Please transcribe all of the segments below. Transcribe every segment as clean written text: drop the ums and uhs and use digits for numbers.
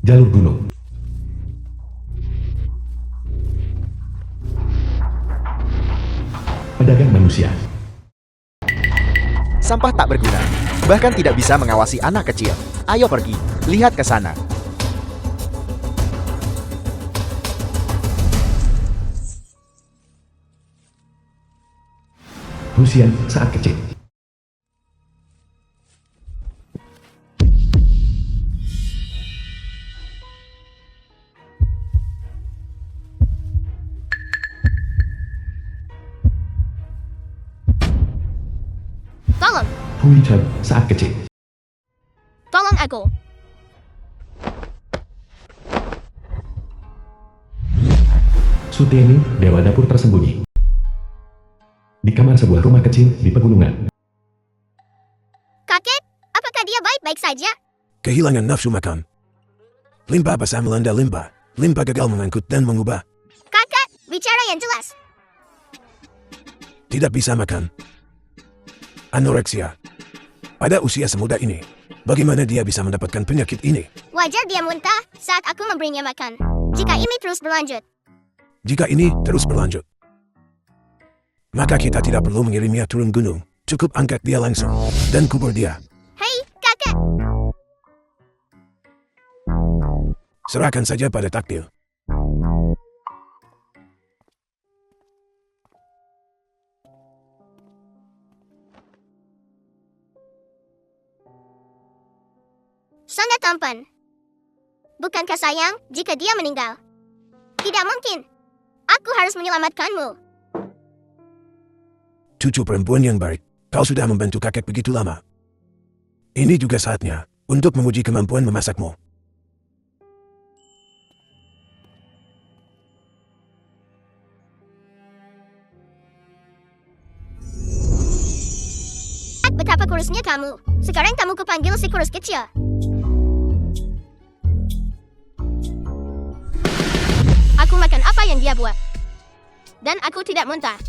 Jalur gunung. Pedagang manusia. Sampah tak berguna, bahkan tidak bisa mengawasi anak kecil. Ayo pergi, lihat ke sana. Lucian saat kecil. Tolong, Huichan saat kecil. tolong aku. Sutieni, dewa dapur tersembunyi. Di kamar sebuah rumah kecil di pegunungan. Kakek, apakah dia baik-baik saja? Kehilangan nafsu makan. Limpa basah melanda limpa. Limpa gagal mengangkut dan mengubah. Kakak, bicara yang jelas. Tidak bisa makan. Anoreksia. Pada usia semuda ini, bagaimana dia bisa mendapatkan penyakit ini? Wajar dia muntah saat aku memberinya makan. Jika ini terus berlanjut, Jika ini terus berlanjut, maka kita tidak perlu mengirimnya turun gunung. Cukup angkat dia langsung dan kubur dia. hei, kakak. Serahkan saja pada takdir. Sangat tampan. Bukankah sayang jika dia meninggal? Tidak mungkin. Aku harus menyelamatkanmu. Cucu perempuan yang baik, kau sudah membantu kakek begitu lama. Ini juga saatnya untuk menguji kemampuan memasakmu. Lihat betapa kurusnya kamu. Sekarang kamu kupanggil si kurus kecil. Aku makan apa yang dia buat. Dan aku tidak muntah.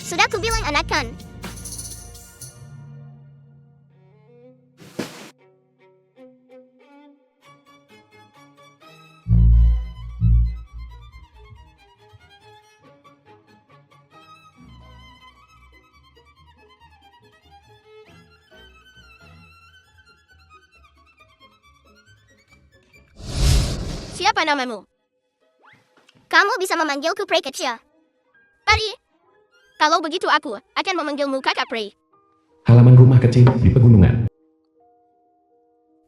Sudah kubilang anakan. Siapa namamu? Kamu bisa memanggilku peri kecil. Peri. Kalau begitu aku akan memanggilmu kakak peri. Halaman rumah kecil di pegunungan.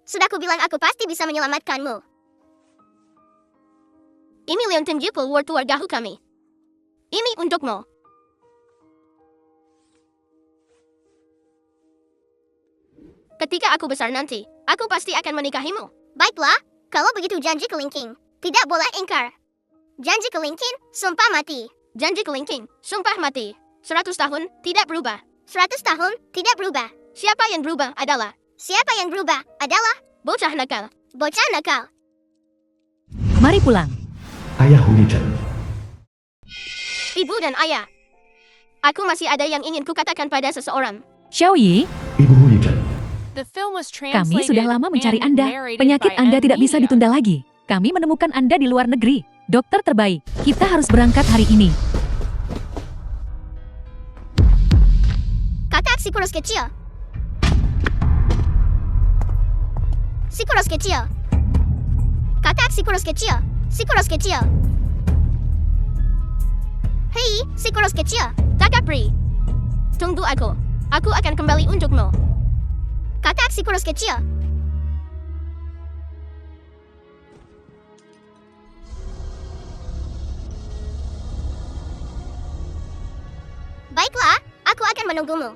Sudah kubilang aku pasti bisa menyelamatkanmu. Ini liontin jipul war keluarga kami. Ini untukmu. Ketika aku besar nanti, aku pasti akan menikahimu. Baiklah, kalau begitu janji kelingking. Tidak boleh ingkar. Janji kelingking, sumpah mati. Janji kelingking, sumpah mati. 100 tahun, tidak berubah. 100 tahun, tidak berubah. Siapa yang berubah adalah? Siapa yang berubah adalah? Bocah nakal. Bocah nakal. Mari pulang. Ayah Huichan. Ibu dan ayah. Aku masih ada yang ingin kukatakan pada seseorang. Xiaoyi, Ibu Huichan. kami sudah lama mencari Anda. Penyakit Anda tidak bisa ditunda lagi. Kami menemukan Anda di luar negeri. Dokter terbaik, kita harus berangkat hari ini. Kakak si kurus kecil. Si kurus kecil. Kakak si kurus kecil. Si kurus kecil. Hei, si kurus kecil. Kakak Pri. Tunggu aku. Aku akan kembali untukmu. Kakak si kurus kecil. Baiklah, aku akan menunggumu.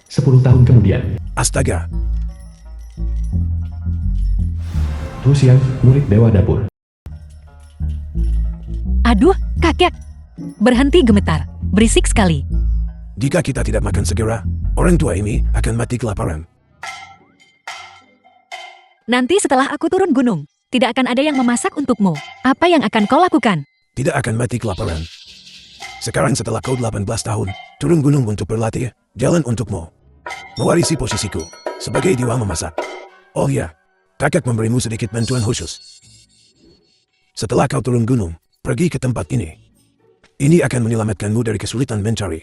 10 tahun kemudian. Astaga, Lucian, murid dewa dapur. Aduh, kakek. Berhenti gemetar. Berisik sekali. jika kita tidak makan segera, orang tua ini akan mati kelaparan. Nanti setelah aku turun gunung, tidak akan ada yang memasak untukmu. Apa yang akan kau lakukan? Tidak akan mati kelaparan. Sekarang setelah kau 18 tahun, turun gunung untuk berlatih, jalan untukmu. Mewarisi posisiku, sebagai dewa memasak. Oh ya, kakak memberimu sedikit bantuan khusus. Setelah kau turun gunung, pergi ke tempat ini. Ini akan menyelamatkanmu dari kesulitan mencari.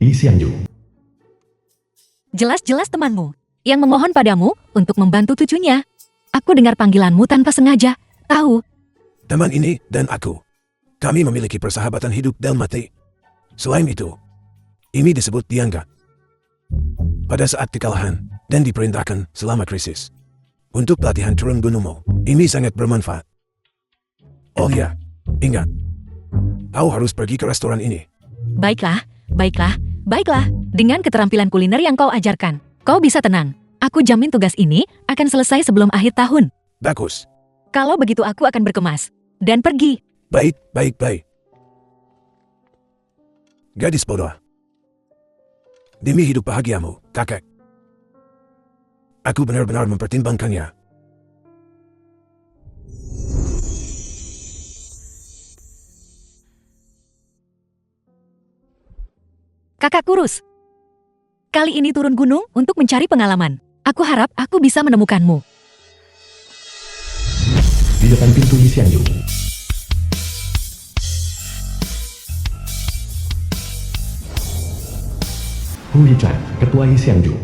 Yi Xiangyu. Jelas-jelas temanmu yang memohon padamu untuk membantu cucunya. Aku dengar panggilanmu tanpa sengaja. Tahu, Teman ini dan aku, kami memiliki persahabatan hidup dan mati. Selain itu, ini disebut diangkat. Pada saat kekalahan dan diperintahkan selama krisis. Untuk pelatihan turun gunungmu, ini sangat bermanfaat. Oh ya, ingat. Kau harus pergi ke restoran ini. baiklah, baiklah, baiklah. Dengan keterampilan kuliner yang kau ajarkan, kau bisa tenang. Aku jamin tugas ini akan selesai sebelum akhir tahun. Bagus. Kalau begitu aku akan berkemas dan pergi. Baik. Gadis bodoh. Demi hidup bahagiamu, kakak. Aku benar-benar mempertimbangkannya. Kakak kurus. Kali ini turun gunung untuk mencari pengalaman. Aku harap aku bisa menemukanmu. Di depan pintu Yi Xiangyu. Hu Yichan, Ketua Yi Xiangyu.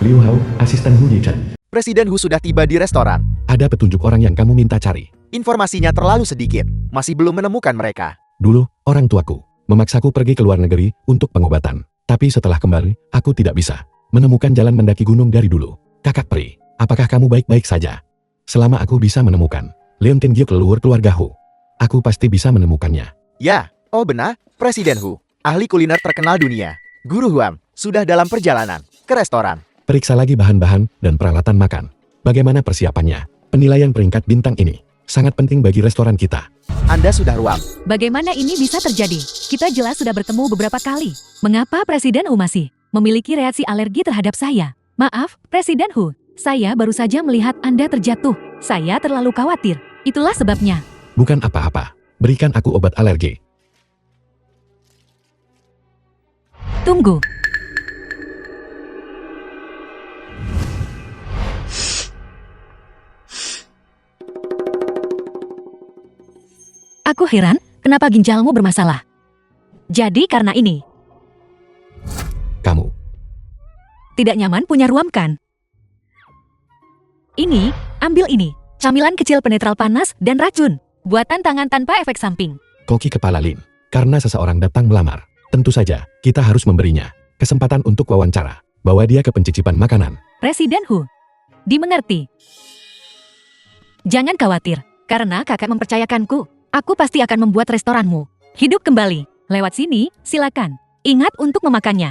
Liu Hao, Asisten Hu Yichan. Presiden Hu sudah tiba di restoran. Ada petunjuk orang yang kamu minta cari. Informasinya terlalu sedikit, masih belum menemukan mereka. Dulu, orang tuaku memaksaku pergi ke luar negeri untuk pengobatan. Tapi setelah kembali, aku tidak bisa menemukan jalan mendaki gunung dari dulu. Kakak peri, apakah kamu baik-baik saja? Selama aku bisa menemukan Leontin Gyok leluhur keluarga Hu, aku pasti bisa menemukannya. Ya, oh benar, Presiden Hu, ahli kuliner terkenal dunia. Guru Huang, sudah dalam perjalanan ke restoran. Periksa lagi bahan-bahan dan peralatan makan. Bagaimana persiapannya? Penilaian peringkat bintang ini sangat penting bagi restoran kita. Anda sudah ruang. Bagaimana ini bisa terjadi? Kita jelas sudah bertemu beberapa kali. Mengapa Presiden Hu masih memiliki reaksi alergi terhadap saya? Maaf, Presiden Hu, saya baru saja melihat Anda terjatuh. Saya terlalu khawatir. Itulah sebabnya. Bukan apa-apa. Berikan aku obat alergi. Tunggu. Aku heran, kenapa ginjalmu bermasalah. Jadi karena ini. Kamu Tidak nyaman punya ruam kan? Ini, ambil ini. Camilan kecil penetral panas dan racun. Buatan tangan tanpa efek samping. koki kepala Lin. Karena seseorang datang melamar, tentu saja kita harus memberinya kesempatan untuk wawancara. Bawa dia ke pencicipan makanan. Presiden Hu. Dimengerti. Jangan khawatir, karena kakak mempercayakanku. Aku pasti akan membuat restoranmu hidup kembali. Lewat sini, silakan. Ingat untuk memakannya.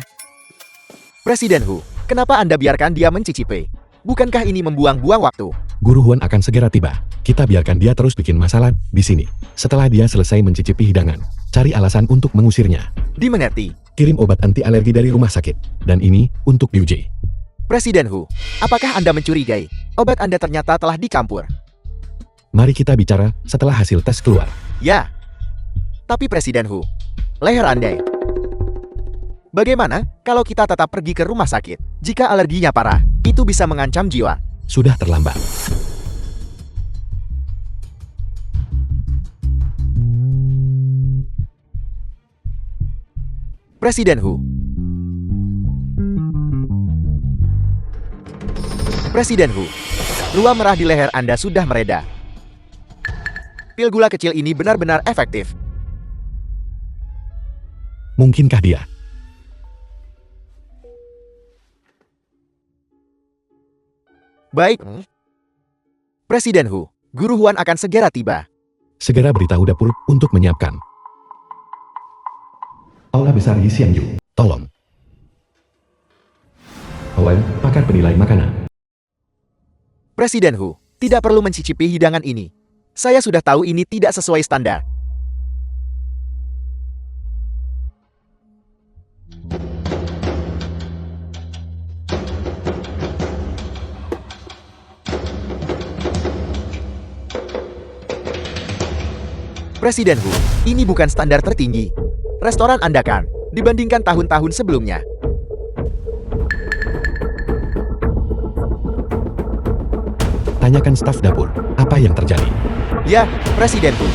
Presiden Hu, kenapa Anda biarkan dia mencicipi? Bukankah ini membuang-buang waktu? Guru Huan akan segera tiba. Kita biarkan dia terus bikin masalah di sini. Setelah dia selesai mencicipi hidangan, cari alasan untuk mengusirnya. Dimengerti. Kirim obat anti alergi dari rumah sakit. Dan ini untuk Liu Ji. Presiden Hu, apakah Anda mencurigai? Obat Anda ternyata telah dicampur. Mari kita bicara setelah hasil tes keluar. Ya. Tapi Presiden Hu, leher Anda. Bagaimana kalau kita tetap pergi ke rumah sakit? Jika alerginya parah, itu bisa mengancam jiwa. Sudah terlambat. Presiden Hu. Presiden Hu, ruam merah di leher Anda sudah mereda. Pil gula kecil ini benar-benar efektif. Mungkinkah dia? Baik. Presiden Hu, Guru Huan akan segera tiba. Segera beritahu dapur untuk menyiapkan. Aula besar Yi Xiangyu, tolong. Owen, pakar penilai makanan. Presiden Hu, tidak perlu mencicipi hidangan ini. Saya sudah tahu ini tidak sesuai standar. Presiden Hu, ini bukan standar tertinggi. Restoran Anda kan, dibandingkan tahun-tahun sebelumnya. Tanyakan staf dapur, apa yang terjadi? Ya, Presiden Hu.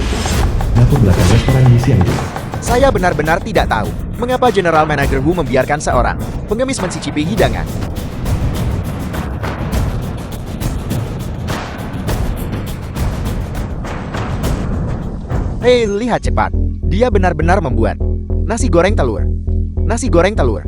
Dapur belakang restoran Yi Xiangju. Saya benar-benar tidak tahu mengapa General Manager Wu membiarkan seorang pengemis mencicipi hidangan. Hei, lihat cepat. Dia benar-benar membuat nasi goreng telur. Nasi goreng telur.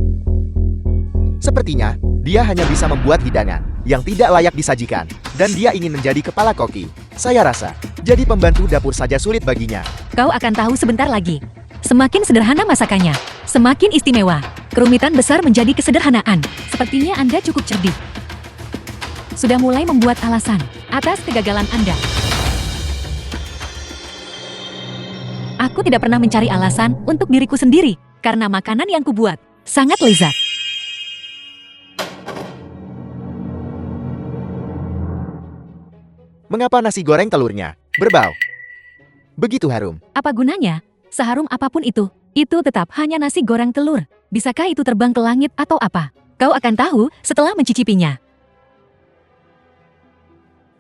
Sepertinya, dia hanya bisa membuat hidangan yang tidak layak disajikan. Dan dia ingin menjadi kepala koki. Saya rasa, jadi pembantu dapur saja sulit baginya. Kau akan tahu sebentar lagi. Semakin sederhana masakannya, semakin istimewa. Kerumitan besar menjadi kesederhanaan. Sepertinya Anda cukup cerdik. Sudah mulai membuat alasan atas kegagalan Anda. Aku tidak pernah mencari alasan untuk diriku sendiri, karena makanan yang kubuat sangat lezat. Mengapa nasi goreng telurnya berbau begitu harum? Apa gunanya? Seharum apapun itu tetap hanya nasi goreng telur. Bisakah itu terbang ke langit atau apa? Kau akan tahu setelah mencicipinya.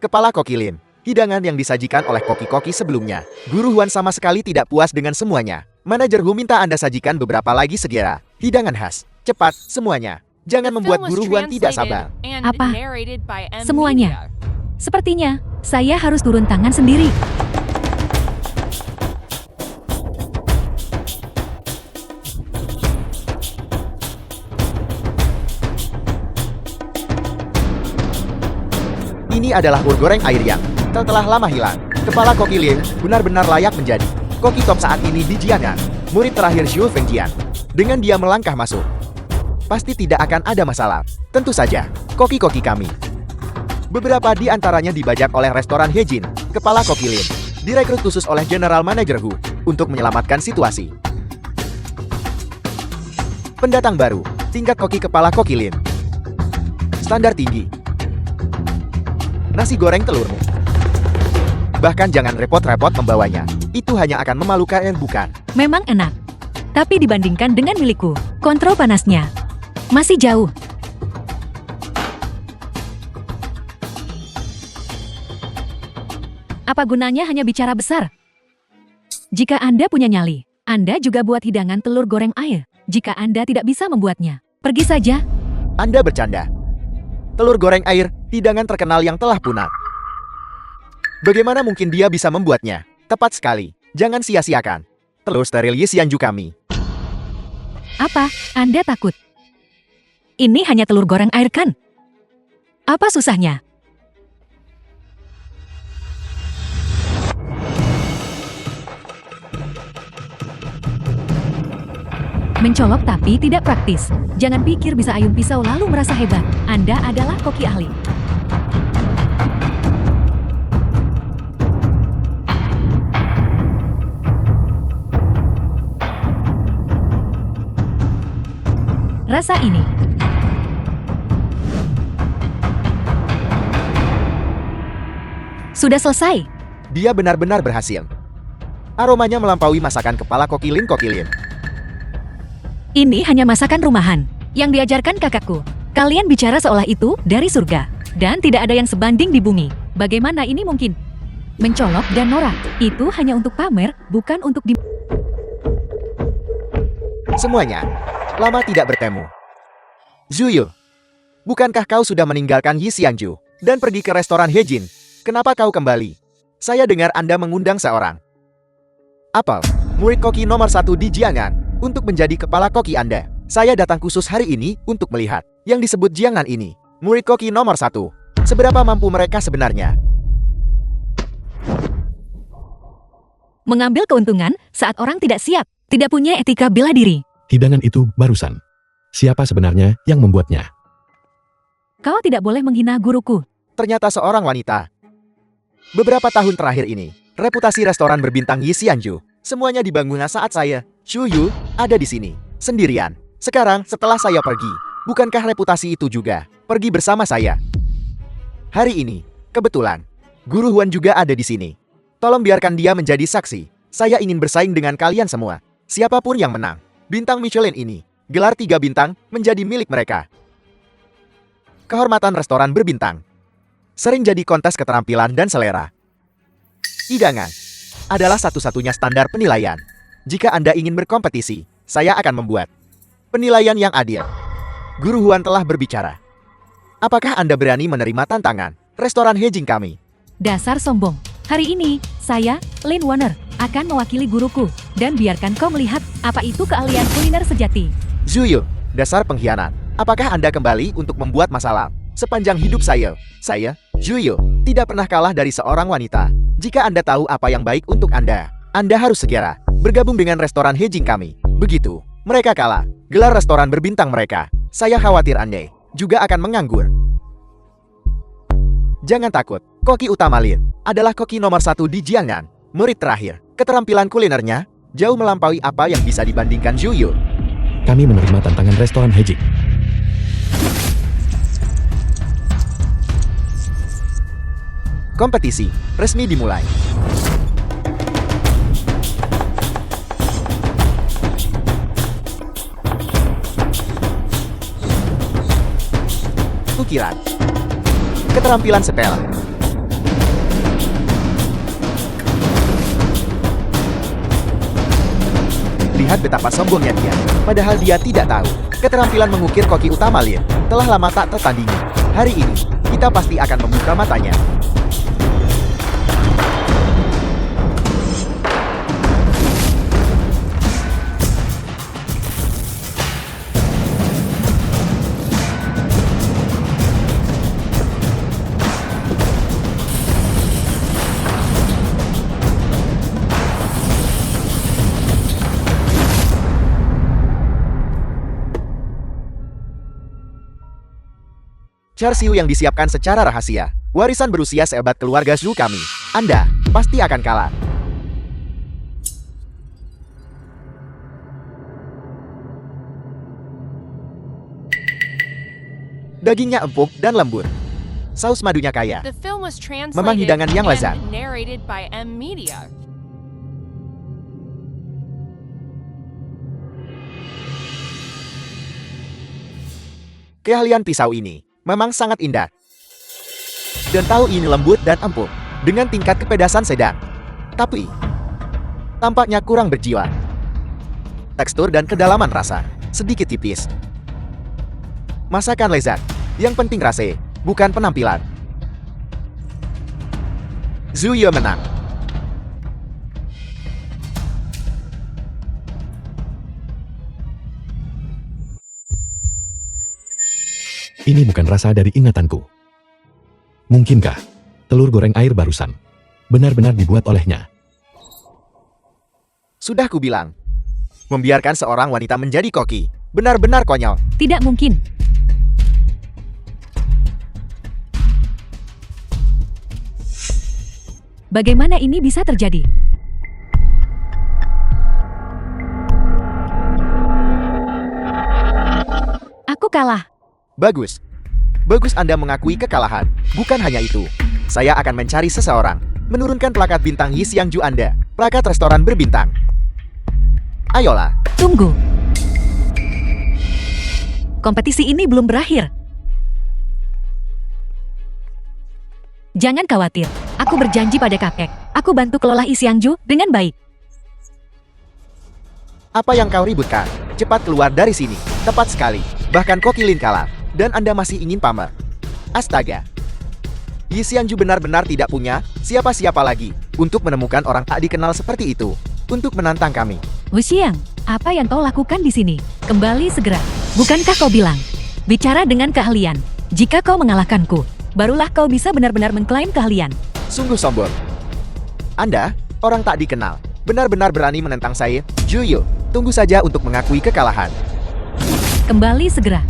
Kepala Koki Lin, hidangan yang disajikan oleh koki-koki sebelumnya. Guru Huan sama sekali tidak puas dengan semuanya. Manajer Hu minta Anda sajikan beberapa lagi segera. Hidangan khas, cepat, semuanya. Jangan membuat Guru Huan tidak sabar. Apa? Semuanya. Sepertinya, saya harus turun tangan sendiri. Ini adalah ur goreng air yang telah lama hilang. Kepala Koki Lin benar-benar layak menjadi koki top saat ini di Jiangnan. Murid terakhir Zhu Fengjian. Dengan dia melangkah masuk, pasti tidak akan ada masalah. Tentu saja, koki-koki kami. Beberapa di antaranya dibajak oleh restoran Hejin, Kepala Koki Lin, direkrut khusus oleh General Manager Hu untuk menyelamatkan situasi. Pendatang baru, tingkat koki Kepala Koki Lin. Standar tinggi. Nasi goreng telurmu. Bahkan jangan repot-repot membawanya. Itu hanya akan memalukan, bukan? Memang enak. Tapi dibandingkan dengan milikku, kontrol panasnya masih jauh. Apa gunanya hanya bicara besar? Jika Anda punya nyali, Anda juga buat hidangan telur goreng air. Jika Anda tidak bisa membuatnya, pergi saja. Anda bercanda. Telur goreng air, hidangan terkenal yang telah punah. Bagaimana mungkin dia bisa membuatnya? Tepat sekali. Jangan sia-siakan. Telur steril Yi Xiangju kami. Apa? Anda takut? Ini hanya telur goreng air kan? Apa susahnya? Mencolok tapi tidak praktis. Jangan pikir bisa ayun pisau lalu merasa hebat. Anda adalah koki ahli. Rasa ini. Sudah selesai. Dia benar-benar berhasil. Aromanya melampaui masakan kepala Koki Lin. Ini hanya masakan rumahan yang diajarkan kakakku. Kalian bicara seolah itu dari surga. Dan tidak ada yang sebanding di bumi. Bagaimana ini mungkin? Mencolok dan norak. Itu hanya untuk pamer, bukan untuk di... Semuanya. Lama tidak bertemu. Zuyu, bukankah kau sudah meninggalkan Yi Xiangju dan pergi ke restoran Hejin? Kenapa kau kembali? Saya dengar Anda mengundang seorang Apel, murid koki nomor 1 di Jiangnan, untuk menjadi kepala koki Anda. Saya datang khusus hari ini untuk melihat yang disebut Jiangnan ini. Murid koki nomor 1. Seberapa mampu mereka sebenarnya? Mengambil keuntungan saat orang tidak siap, tidak punya etika bela diri. Hidangan itu barusan. Siapa sebenarnya yang membuatnya? Kau tidak boleh menghina guruku. Ternyata seorang wanita. Beberapa tahun terakhir ini, reputasi restoran berbintang Yi Xiangju semuanya dibangun saat saya, Xu Yu, ada di sini, sendirian. Sekarang, setelah saya pergi, bukankah reputasi itu juga pergi bersama saya? Hari ini, kebetulan, Guru Huan juga ada di sini. Tolong biarkan dia menjadi saksi. Saya ingin bersaing dengan kalian semua. Siapapun yang menang, bintang Michelin ini, gelar 3 bintang, menjadi milik mereka. Kehormatan restoran berbintang sering jadi kontes keterampilan dan selera. Hidangan adalah satu-satunya standar penilaian. Jika Anda ingin berkompetisi, saya akan membuat penilaian yang adil. Guru Huan telah berbicara. Apakah Anda berani menerima tantangan restoran Hejing kami? Dasar sombong. Hari ini, saya, Lin Warner, akan mewakili guruku. Dan biarkan kau melihat apa itu keahlian kuliner sejati. Zuyu, dasar pengkhianat. Apakah Anda kembali untuk membuat masalah? Sepanjang hidup saya, Zuyu, tidak pernah kalah dari seorang wanita. Jika Anda tahu apa yang baik untuk Anda harus segera bergabung dengan restoran Hejing kami. Begitu mereka kalah, gelar restoran berbintang mereka, saya khawatir Anda juga akan menganggur. Jangan takut, koki utama Lin adalah koki nomor 1 di Jiangnan. Murid terakhir, keterampilan kulinernya jauh melampaui apa yang bisa dibandingkan Zuyu. Kami menerima tantangan restoran Hejing. Kompetisi resmi dimulai. Ukiran, keterampilan setel, lihat betapa sombongnya dia. Padahal dia tidak tahu, keterampilan mengukir koki utama Lin telah lama tak tertandingi. Hari ini, kita pasti akan membuka matanya. Char Siu yang disiapkan secara rahasia. Warisan berusia seabad keluarga Zhu kami. Anda pasti akan kalah. Dagingnya empuk dan lembut. Saus madunya kaya. Memang hidangan yang lezat. Keahlian pisau ini memang sangat indah. Dan tahu ini lembut dan empuk, dengan tingkat kepedasan sedang. Tapi, tampaknya kurang berjiwa. Tekstur dan kedalaman rasa, sedikit tipis. Masakan lezat, yang penting rasa, bukan penampilan. Zuyu menang. Ini bukan rasa dari ingatanku. Mungkinkah telur goreng air barusan benar-benar dibuat olehnya? Sudah kubilang, membiarkan seorang wanita menjadi koki, benar-benar konyol. Tidak mungkin. Bagaimana ini bisa terjadi? Aku kalah. Bagus. Bagus Anda mengakui kekalahan. Bukan hanya itu. Saya akan mencari seseorang. Menurunkan plakat bintang Yi Xiangju Anda. Plakat restoran berbintang. Ayolah. Tunggu. Kompetisi ini belum berakhir. Jangan khawatir. Aku berjanji pada kakek. Aku bantu kelola Yi Xiangju dengan baik. Apa yang kau ributkan? Cepat keluar dari sini. Tepat sekali. Bahkan Koki Lin kalah. Dan Anda masih ingin pamer. Astaga. Yi Xiangju benar-benar tidak punya siapa-siapa lagi untuk menemukan orang tak dikenal seperti itu untuk menantang kami. Wu Xiang, apa yang kau lakukan di sini? Kembali segera. Bukankah kau bilang? Bicara dengan keahlian. Jika kau mengalahkanku, barulah kau bisa benar-benar mengklaim keahlian. Sungguh sombong. Anda, orang tak dikenal, benar-benar berani menentang saya. Zuyu, tunggu saja untuk mengakui kekalahan. Kembali segera.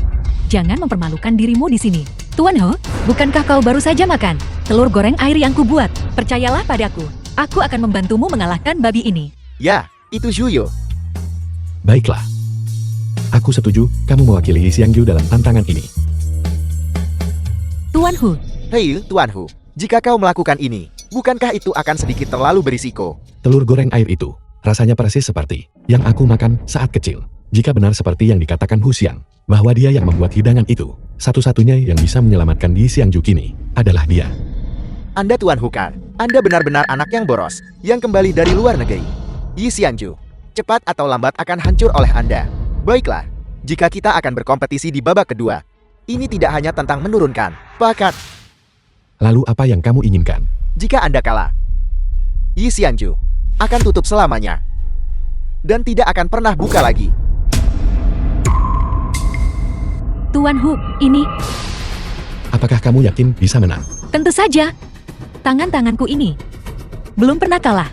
Jangan mempermalukan dirimu di sini. Tuan Ho, bukankah kau baru saja makan telur goreng air yang kubuat? Percayalah padaku, aku akan membantumu mengalahkan babi ini. Ya, itu Zuyu. Baiklah. Aku setuju kamu mewakili Yi Xiangju dalam tantangan ini. Tuan Hu, Hei, Tuan Hu. Jika kau melakukan ini, Bukankah itu akan sedikit terlalu berisiko? Telur goreng air itu, rasanya persis seperti yang aku makan saat kecil. Jika benar seperti yang dikatakan Hu Xiang, bahwa dia yang membuat hidangan itu, satu-satunya yang bisa menyelamatkan Yi Xiangju kini, adalah dia. Anda Tuan Hukar, Anda benar-benar anak yang boros, yang kembali dari luar negeri. Yi Xiangju, cepat atau lambat akan hancur oleh Anda. Baiklah, jika kita akan berkompetisi di babak kedua, ini tidak hanya tentang menurunkan bakat. Lalu apa yang kamu inginkan? Jika Anda kalah, Yi Xiangju akan tutup selamanya dan tidak akan pernah buka lagi. Tuan Hu, ini Apakah kamu yakin bisa menang? tentu saja. Tangan-tanganku ini belum pernah kalah.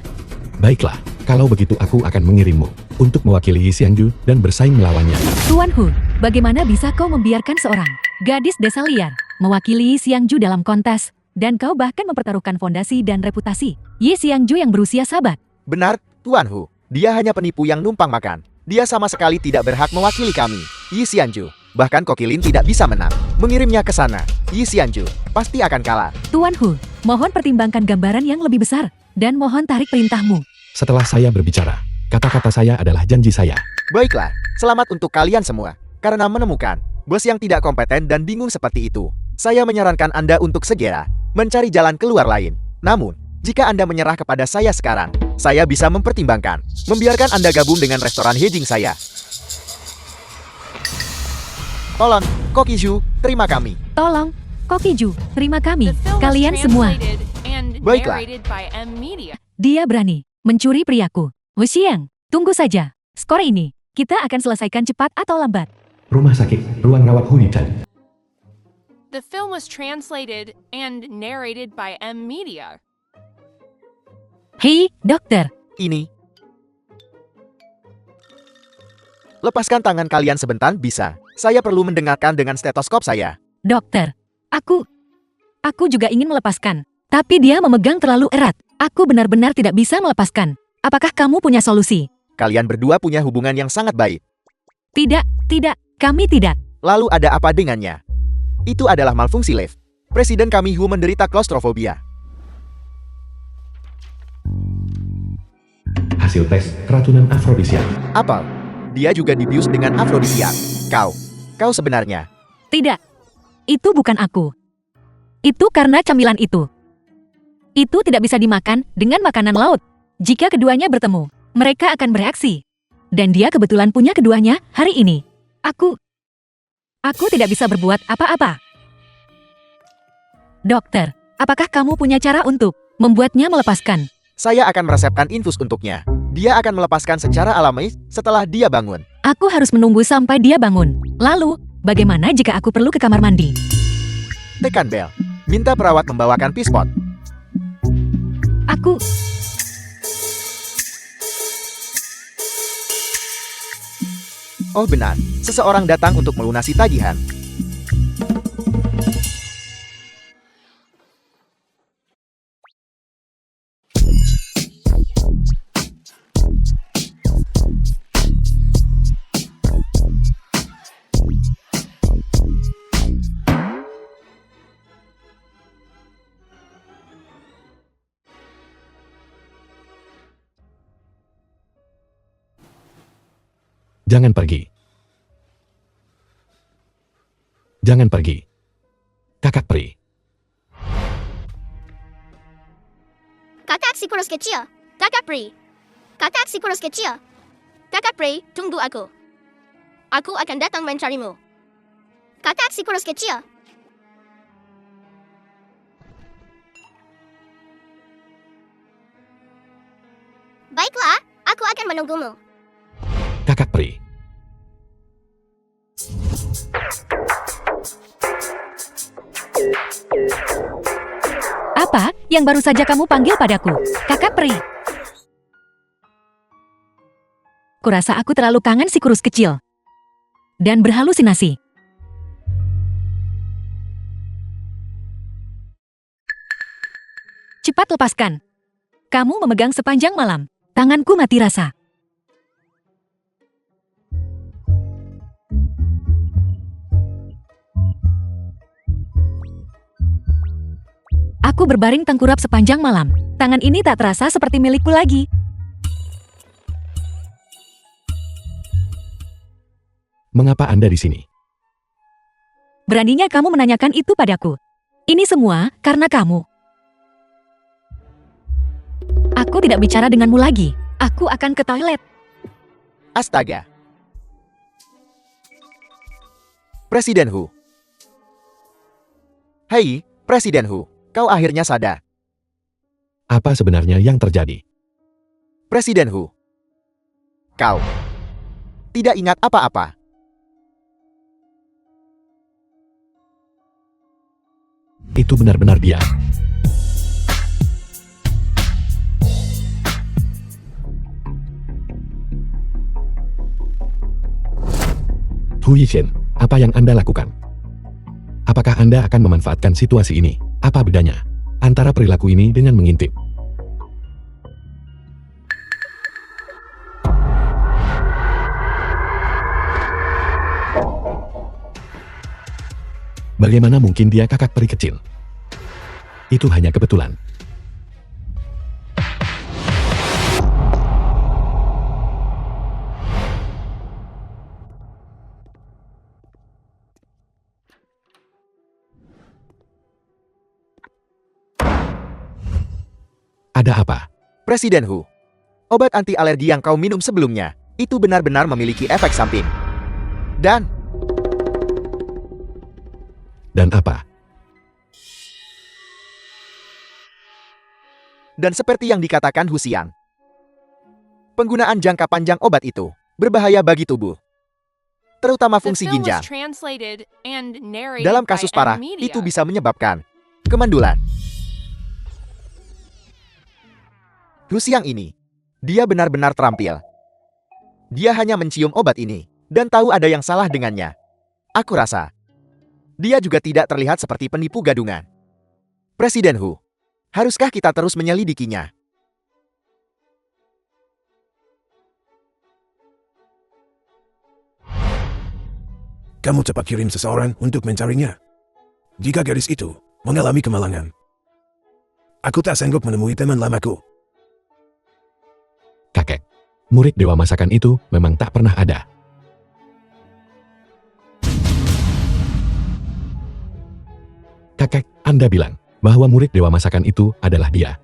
Baiklah, kalau begitu aku akan mengirimmu untuk mewakili Yi Xiangju dan bersaing melawannya. Tuan Hu, bagaimana bisa kau membiarkan seorang gadis desa liar mewakili Yi Xiangju dalam kontes, dan kau bahkan mempertaruhkan fondasi dan reputasi Yi Xiangju yang berusia sabat? Benar, Tuan Hu. Dia hanya penipu yang numpang makan. Dia sama sekali tidak berhak mewakili kami, Yi Xiangju. Bahkan Kokilin tidak bisa menang. Mengirimnya ke sana, Yi Xiangju pasti akan kalah. Tuan Hu, mohon pertimbangkan gambaran yang lebih besar, dan mohon tarik perintahmu. Setelah saya berbicara, kata-kata saya adalah janji saya. Baiklah, selamat untuk kalian semua. Karena menemukan bos yang tidak kompeten dan bingung seperti itu, saya menyarankan Anda untuk segera mencari jalan keluar lain. Namun, jika Anda menyerah kepada saya sekarang, saya bisa mempertimbangkan membiarkan Anda gabung dengan restoran Hejing saya. Tolong, Kokiju, terima kami. Tolong, Kokiju, terima kami, The film was kalian semua. translated and Baiklah. narrated by M Media. Dia berani mencuri priaku. Wu Xiang, tunggu saja. Skor ini, kita akan selesaikan cepat atau lambat. Rumah sakit, ruang rawat Hunichan. The film was translated and narrated by M Media. Hei, dokter. Ini. Lepaskan tangan kalian sebentar bisa. Saya perlu mendengarkan dengan stetoskop saya. Dokter, aku juga ingin melepaskan. Tapi dia memegang terlalu erat. Aku benar-benar tidak bisa melepaskan. Apakah kamu punya solusi? Kalian berdua punya hubungan yang sangat baik. Tidak, kami tidak. Lalu ada apa dengannya? Itu adalah malfungsi lift. Presiden kami Hu menderita klaustrofobia. Hasil tes keracunan afrodisiak. Apa? Dia juga dibius dengan afrodisiak. Kau sebenarnya. Tidak, itu bukan aku. Itu karena camilan itu. Itu tidak bisa dimakan dengan makanan laut. Jika keduanya bertemu, mereka akan bereaksi. Dan dia kebetulan punya keduanya hari ini. Aku tidak bisa berbuat apa-apa. Dokter, apakah kamu punya cara untuk membuatnya melepaskan? Saya akan meresepkan infus untuknya. Dia akan melepaskan secara alami setelah dia bangun. Aku harus menunggu sampai dia bangun. Lalu, bagaimana jika aku perlu ke kamar mandi? Tekan bel. Minta perawat membawakan pispot. Aku... Oh benar, seseorang datang untuk melunasi tagihan. Jangan pergi. Jangan pergi. Kakak peri. Kakak si kurus kecil. Kakak Pri. Kakak si kurus kecil. Kakak Pri, tunggu aku. Aku akan datang mencarimu. Kakak si kurus kecil. Baiklah, aku akan menunggumu. Kakak peri. Apa yang baru saja kamu panggil padaku? Kakak peri. Kurasa aku terlalu kangen si kurus kecil. Dan berhalusinasi. Cepat lepaskan. Kamu memegang sepanjang malam. Tanganku mati rasa. Aku Aku berbaring tengkurap sepanjang malam. Tangan ini tak terasa seperti milikku lagi. Mengapa Anda di sini? Beraninya kamu menanyakan itu padaku. Ini semua karena kamu. Aku tidak bicara denganmu lagi. Aku akan ke toilet. Astaga. Presiden Hu. Hei, Presiden Hu. Kau akhirnya sadar. Apa sebenarnya yang terjadi? Presiden Hu. Kau tidak ingat apa-apa. Itu benar-benar dia. Hu Yixin, apa yang Anda lakukan? Apakah Anda akan memanfaatkan situasi ini? Apa bedanya antara perilaku ini dengan mengintip? Bagaimana mungkin dia kakak peri kecil? Itu hanya kebetulan. Ada apa? Presiden Hu. Obat anti alergi yang kau minum sebelumnya, itu benar-benar memiliki efek samping. Dan apa? Dan seperti yang dikatakan Hu Xiang, penggunaan jangka panjang obat itu berbahaya bagi tubuh, terutama The fungsi film ginjal. was translated and narrated Dalam by kasus parah, M itu Media. bisa menyebabkan kemandulan. Hu Xiang ini, dia benar-benar terampil. Dia hanya mencium obat ini, dan tahu ada yang salah dengannya. Aku rasa, dia juga tidak terlihat seperti penipu gadungan. Presiden Hu, haruskah kita terus menyelidikinya? Kamu cepat kirim seseorang untuk mencarinya. Jika gadis itu mengalami kemalangan, aku tak sanggup menemui teman lamaku. Kakek, murid dewa masakan itu memang tak pernah ada. Kakek, Anda bilang bahwa murid dewa masakan itu adalah dia.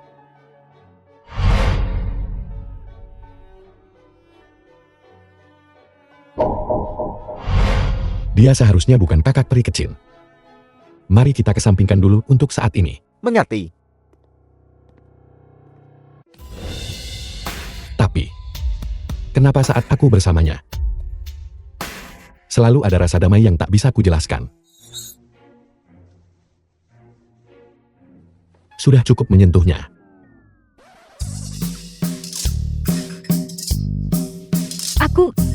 Dia seharusnya bukan kakak peri kecil. Mari kita kesampingkan dulu untuk saat ini. Mengerti? Tapi, kenapa saat aku bersamanya, selalu ada rasa damai yang tak bisa kujelaskan. Sudah cukup menyentuhnya.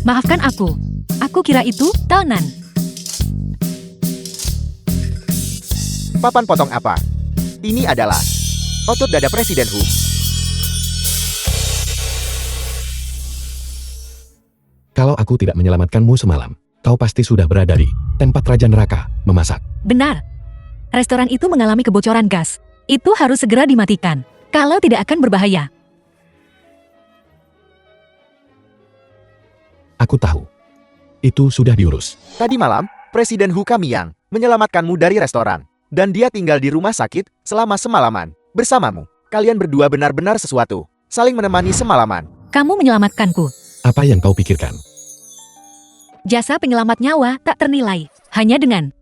Maafkan aku. Aku kira itu Taonan. Papan potong apa? Ini adalah otot dada Presiden Hu. Kalau aku tidak menyelamatkanmu semalam, kau pasti sudah berada di tempat Raja Neraka memasak. Benar. Restoran itu mengalami kebocoran gas. Itu harus segera dimatikan. Kalau tidak akan berbahaya. Aku tahu. Itu sudah diurus. Tadi malam, Presiden Hu Kamiyang menyelamatkanmu dari restoran. Dan dia tinggal di rumah sakit selama semalaman. Bersamamu, kalian berdua benar-benar sesuatu. Saling menemani semalaman. Kamu menyelamatkanku. Apa yang kau pikirkan? Jasa penyelamat nyawa tak ternilai. Hanya dengan...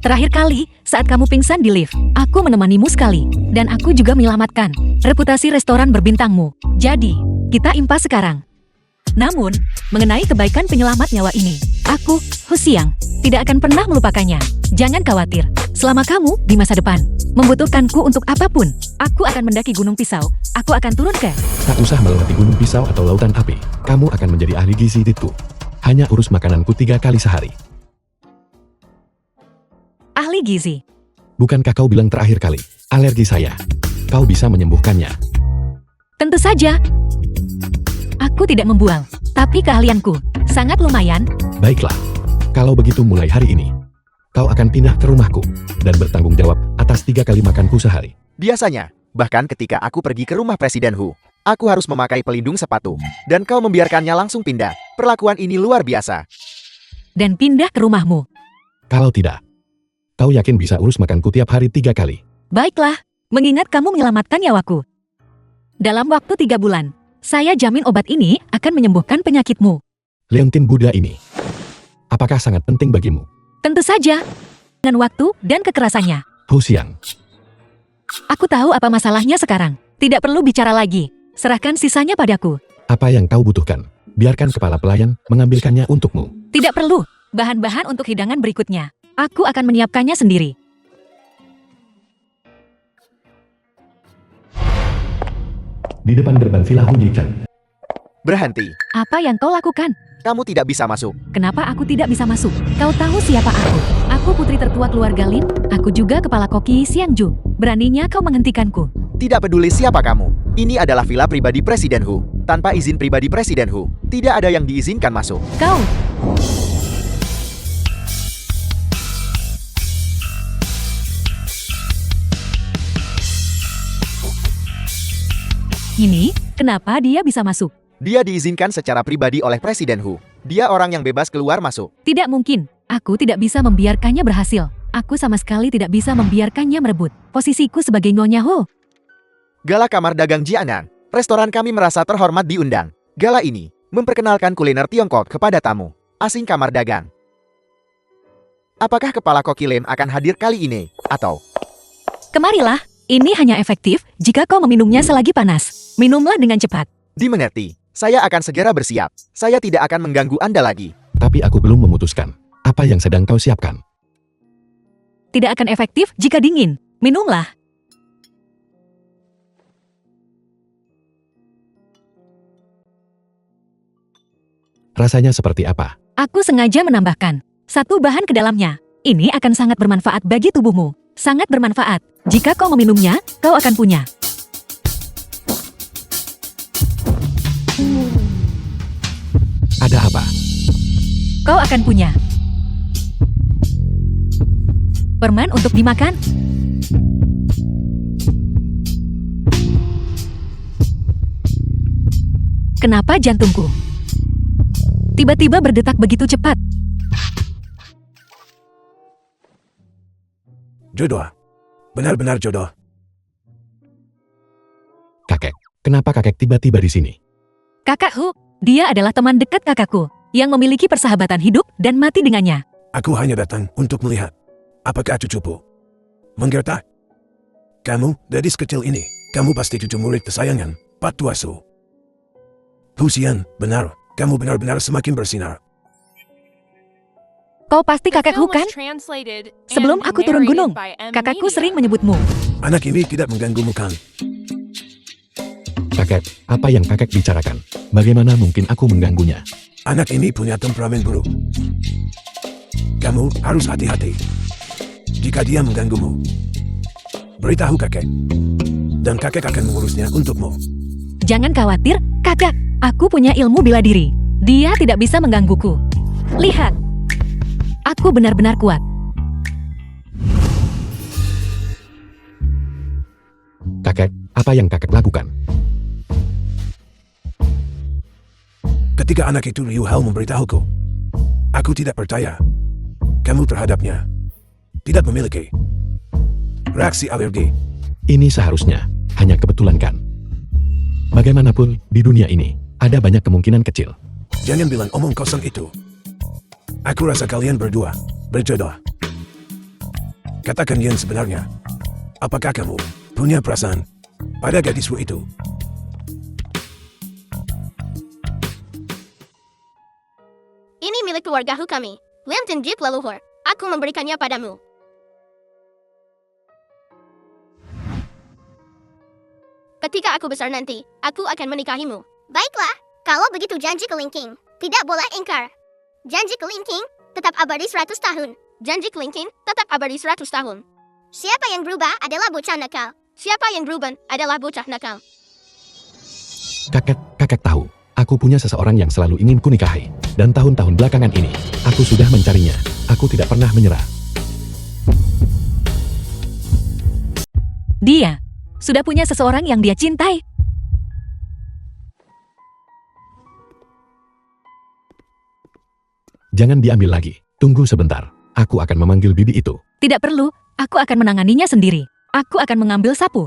Terakhir kali, saat kamu pingsan di lift, aku menemanimu sekali. Dan aku juga menyelamatkan reputasi restoran berbintangmu. Jadi, kita impas sekarang. Namun, mengenai kebaikan penyelamat nyawa ini, aku, Hu Xiang, tidak akan pernah melupakannya. Jangan khawatir, selama kamu di masa depan membutuhkanku untuk apapun, aku akan mendaki Gunung Pisau, aku akan turun ke... Tak usah melewati gunung pisau atau lautan api, kamu akan menjadi ahli gizi ditku. Hanya urus makananku 3 kali sehari. Ahli gizi. Bukankah kau bilang terakhir kali, alergi saya? Kau bisa menyembuhkannya. Tentu saja. Aku tidak membual, tapi keahlianku sangat lumayan. Baiklah, kalau begitu mulai hari ini, kau akan pindah ke rumahku dan bertanggung jawab atas atas 3 kali makanku sehari. Biasanya, bahkan ketika aku pergi ke rumah Presiden Hu, aku harus memakai pelindung sepatu. Dan kau membiarkannya langsung pindah. Perlakuan ini luar biasa. Dan pindah ke rumahmu. Kalau tidak, kau yakin bisa urus makanku tiap hari 3 kali? Baiklah, mengingat kamu menyelamatkan nyawaku. Dalam waktu 3 bulan, saya jamin obat ini akan menyembuhkan penyakitmu. Leontin Buddha ini, apakah sangat penting bagimu? Tentu saja. Dengan waktu dan kekerasannya. Hu Xiang, Aku tahu apa masalahnya sekarang. Tidak perlu bicara lagi. Serahkan sisanya padaku. apa yang kau butuhkan? Biarkan kepala pelayan mengambilkannya untukmu. Tidak perlu. Bahan-bahan untuk hidangan berikutnya. Aku akan menyiapkannya sendiri. Di depan gerbang Villa Hu Yichan. Berhenti. Apa yang kau lakukan? Kamu tidak bisa masuk. Kenapa aku tidak bisa masuk? Kau tahu siapa aku? Aku putri tertua keluarga Lin. Aku juga kepala koki Xiangju. Beraninya kau menghentikanku. Tidak peduli siapa kamu. Ini adalah villa pribadi Presiden Hu. Tanpa izin pribadi Presiden Hu, tidak ada yang diizinkan masuk. Kau. Ini, kenapa dia bisa masuk? Dia diizinkan secara pribadi oleh Presiden Hu. Dia orang yang bebas keluar masuk. Tidak mungkin. Aku tidak bisa membiarkannya berhasil. Aku sama sekali tidak bisa membiarkannya merebut posisiku sebagai Nyonya Hu. Gala Kamar Dagang Jianan. Restoran kami merasa terhormat diundang. Gala ini memperkenalkan kuliner Tiongkok kepada tamu asing kamar dagang. Apakah kepala koki Lem akan hadir kali ini? Atau Kemarilah. Ini hanya efektif jika kau meminumnya selagi panas. Minumlah dengan cepat. dimengerti? Saya akan segera bersiap. Saya tidak akan mengganggu Anda lagi. Tapi aku belum memutuskan. Apa yang sedang kau siapkan? Tidak akan efektif jika dingin. Minumlah. Rasanya seperti apa? Aku sengaja menambahkan satu bahan ke dalamnya. Ini akan sangat bermanfaat bagi tubuhmu. Sangat bermanfaat. Jika kau meminumnya, kau akan punya. Ada apa? Kau akan punya. Permen untuk dimakan. Kenapa jantungku tiba-tiba berdetak begitu cepat? Jodoh. Benar-benar jodoh. Kakek, kenapa kakek tiba-tiba di sini? Kakak Hu, dia adalah teman dekat kakakku yang memiliki persahabatan hidup dan mati dengannya. Aku hanya datang untuk melihat apakah cucuku menggertak. Kamu, gadis kecil ini, kamu pasti cucu murid kesayangan Pak Tua Su. Hu Xian, benar, kamu benar-benar semakin bersinar. Kau pasti The kakak Hu film kan? was translated Sebelum and aku turun narrated gunung, by M. kakakku Media. sering menyebutmu. Anak ini tidak mengganggumu kan? Kakek, apa yang kakek bicarakan? Bagaimana mungkin aku mengganggunya? Anak ini punya temperamen buruk. Kamu harus hati-hati. Jika dia mengganggumu, beritahu kakek. Dan kakek akan mengurusnya untukmu. Jangan khawatir, kakak. Aku punya ilmu bela diri. Dia tidak bisa menggangguku. Lihat. Aku benar-benar kuat. Kakek, apa yang kakek lakukan? Ketika anak itu Liu Hao memberitahuku, aku tidak percaya. Kamu terhadapnya tidak memiliki reaksi alergi. Ini seharusnya hanya kebetulan kan? Bagaimanapun, di dunia ini, ada banyak kemungkinan kecil. Jangan bilang omong kosong itu. Aku rasa kalian berdua berjodoh. Katakan yang sebenarnya. Apakah kamu punya perasaan pada gadismu itu? Ini milik keluarga Hu kami. Lenten Jeep leluhur. Aku memberikannya padamu. Ketika aku besar nanti, aku akan menikahimu. Baiklah, kalau begitu janji kelingking. Tidak boleh ingkar. Janji kelingking tetap abadi 100 tahun. Janji kelingking tetap abadi 100 tahun. Siapa yang berubah adalah bocah nakal. Siapa yang berubah adalah bocah nakal. Kakek tahu, aku punya seseorang yang selalu ingin kunikahi. Dan tahun-tahun belakangan ini, aku sudah mencarinya. Aku tidak pernah menyerah. Dia sudah punya seseorang yang dia cintai. Jangan diambil lagi. Tunggu sebentar. Aku akan memanggil bibi itu. Tidak perlu, aku akan menanganinya sendiri. Aku akan mengambil sapu.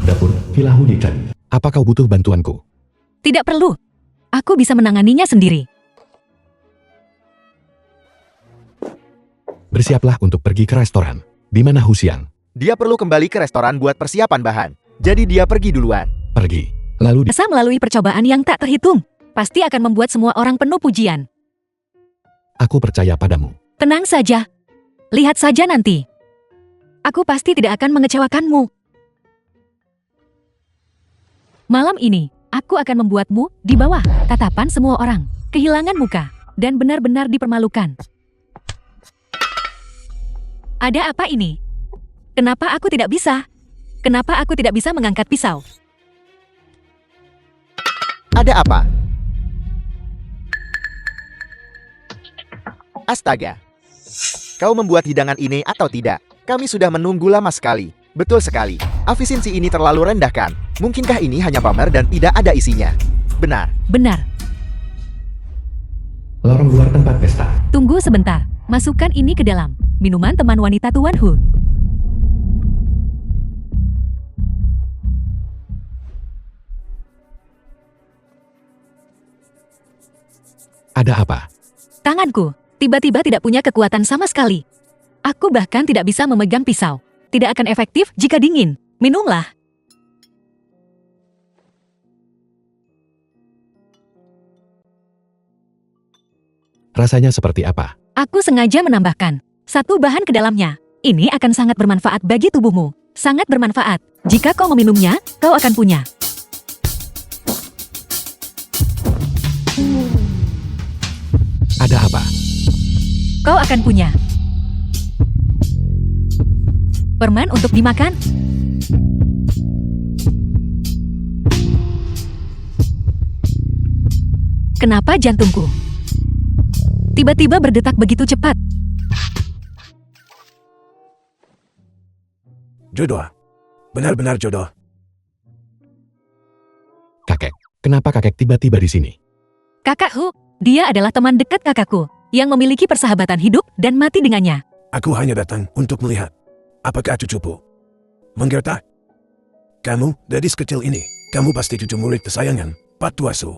Dapur, Villa Hunichan. Apa kau butuh bantuanku? Tidak perlu. Aku bisa menanganinya sendiri. Bersiaplah untuk pergi ke restoran. Di mana Hu Xiang? Dia perlu kembali ke restoran buat persiapan bahan. Jadi dia pergi duluan. Pergi. Lalu Bisa melalui percobaan yang tak terhitung. Pasti akan membuat semua orang penuh pujian. aku percaya padamu. Tenang saja. Lihat saja nanti. Aku pasti tidak akan mengecewakanmu. Malam ini, aku akan membuatmu di bawah tatapan semua orang, kehilangan muka, dan benar-benar dipermalukan. Ada apa ini? Kenapa aku tidak bisa? Kenapa aku tidak bisa mengangkat pisau? Ada apa? Astaga. Kau membuat hidangan ini atau tidak? Kami sudah menunggu lama sekali. Betul sekali. Efisiensi ini terlalu rendah kan? Mungkinkah ini hanya pamer dan tidak ada isinya? Benar. Benar. Lorong luar tempat pesta. Tunggu sebentar. Masukkan ini ke dalam. Minuman teman wanita Tuan Hu. Ada apa? Tanganku tiba-tiba tidak punya kekuatan sama sekali. Aku bahkan tidak bisa memegang pisau. Tidak akan efektif jika dingin. Minumlah. Rasanya seperti apa? Aku sengaja menambahkan satu bahan ke dalamnya. Ini akan sangat bermanfaat bagi tubuhmu. Sangat bermanfaat. Jika kau meminumnya, kau akan punya. Ada apa? Kau akan punya. Permen untuk dimakan. Kenapa jantungku tiba-tiba berdetak begitu cepat? Jodoh. Benar-benar jodoh. Kakek. Kenapa kakek tiba-tiba di sini? Kakak Hu, dia adalah teman dekat kakakku yang memiliki persahabatan hidup dan mati dengannya. Aku hanya datang untuk melihat apakah cucuku menggertak. Kamu, gadis kecil ini, kamu pasti cucu murid kesayangan Pak Tua Su.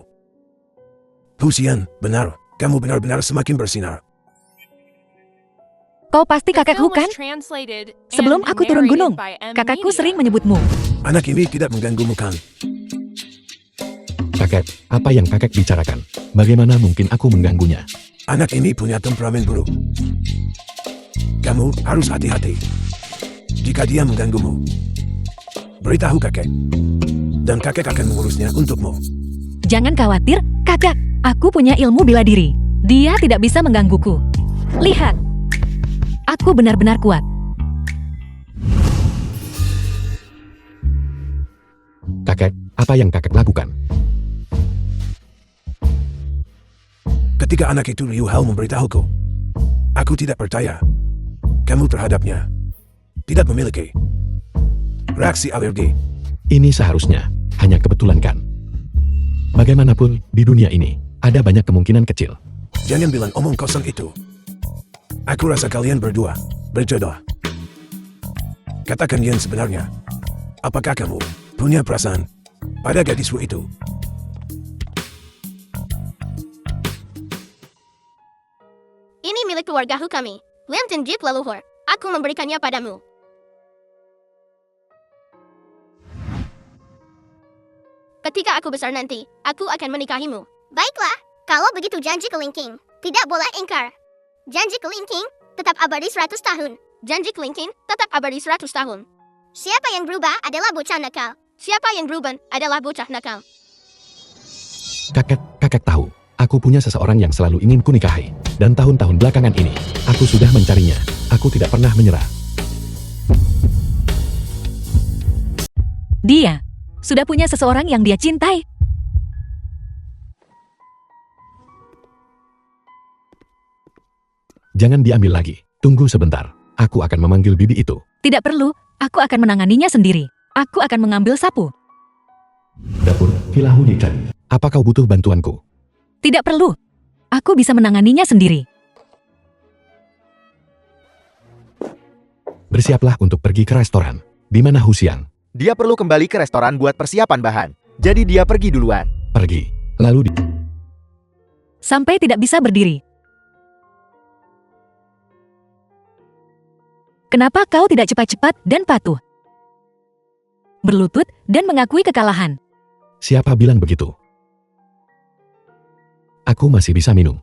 Hu Xiang, benar, kamu benar-benar semakin bersinar. Kau pasti The kakek film Hu kan? was translated Sebelum and aku turun narrated gunung, by M. kakakku Media. sering menyebutmu. Anak ini tidak mengganggumu kan? Kakek, apa yang kakek bicarakan? Bagaimana mungkin aku mengganggunya? Anak ini punya temperamen buruk. Kamu harus hati-hati. Jika dia mengganggumu, beritahu kakek. Dan kakek akan mengurusnya untukmu. Jangan khawatir, kakak. Aku punya ilmu bela diri. Dia tidak bisa menggangguku. Lihat. Aku benar-benar kuat. Kakek, apa yang kakek lakukan? Ketika anak itu Liu Hao memberitahuku, aku tidak percaya. Kamu terhadapnya tidak memiliki reaksi alergi. Ini seharusnya hanya kebetulan kan? Bagaimanapun, di dunia ini, ada banyak kemungkinan kecil. Jangan bilang omong kosong itu. Aku rasa kalian berdua berjodoh. Katakan yang sebenarnya. Apakah kamu punya perasaan pada gadismu itu? Ini milik keluarga Hu kami. Lenten Jeep leluhur. Aku memberikannya padamu. Ketika aku besar nanti, aku akan menikahimu. Baiklah, kalau begitu janji kelingking. Tidak boleh ingkar. Janji kelingking tetap abadi 100 tahun. Janji kelingking tetap abadi 100 tahun. Siapa yang berubah adalah bocah nakal. Siapa yang berubah adalah bocah nakal. Kakek tahu, aku punya seseorang yang selalu ingin kunikahi. Dan tahun-tahun belakangan ini, aku sudah mencarinya. Aku tidak pernah menyerah. Dia sudah punya seseorang yang dia cintai. Jangan diambil lagi. Tunggu sebentar. Aku akan memanggil bibi itu. Tidak perlu, Aku akan menanganinya sendiri. Aku akan mengambil sapu. Dapur, Villa Hu Yichan. Apa kau butuh bantuanku? Tidak perlu. Aku bisa menanganinya sendiri. Bersiaplah untuk pergi ke restoran. Di mana Hu Xiang? Dia perlu kembali ke restoran buat persiapan bahan. Jadi dia pergi duluan. Pergi. Lalu Sampai tidak bisa berdiri. Kenapa kau tidak cepat-cepat dan patuh? Berlutut dan mengakui kekalahan. siapa bilang begitu? Aku masih bisa minum.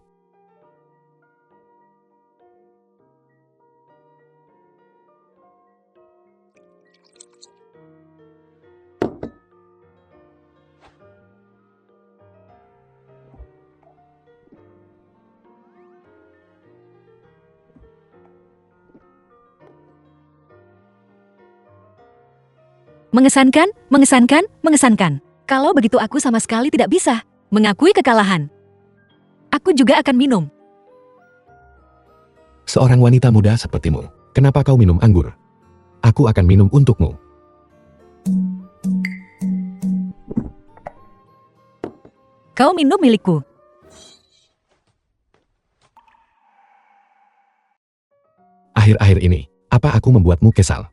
Mengesankan, mengesankan, mengesankan. Kalau begitu aku sama sekali tidak bisa mengakui kekalahan. Aku juga akan minum. Seorang wanita muda sepertimu, kenapa kau minum anggur? Aku akan minum untukmu. Kau minum milikku. Akhir-akhir ini, apa aku membuatmu kesal?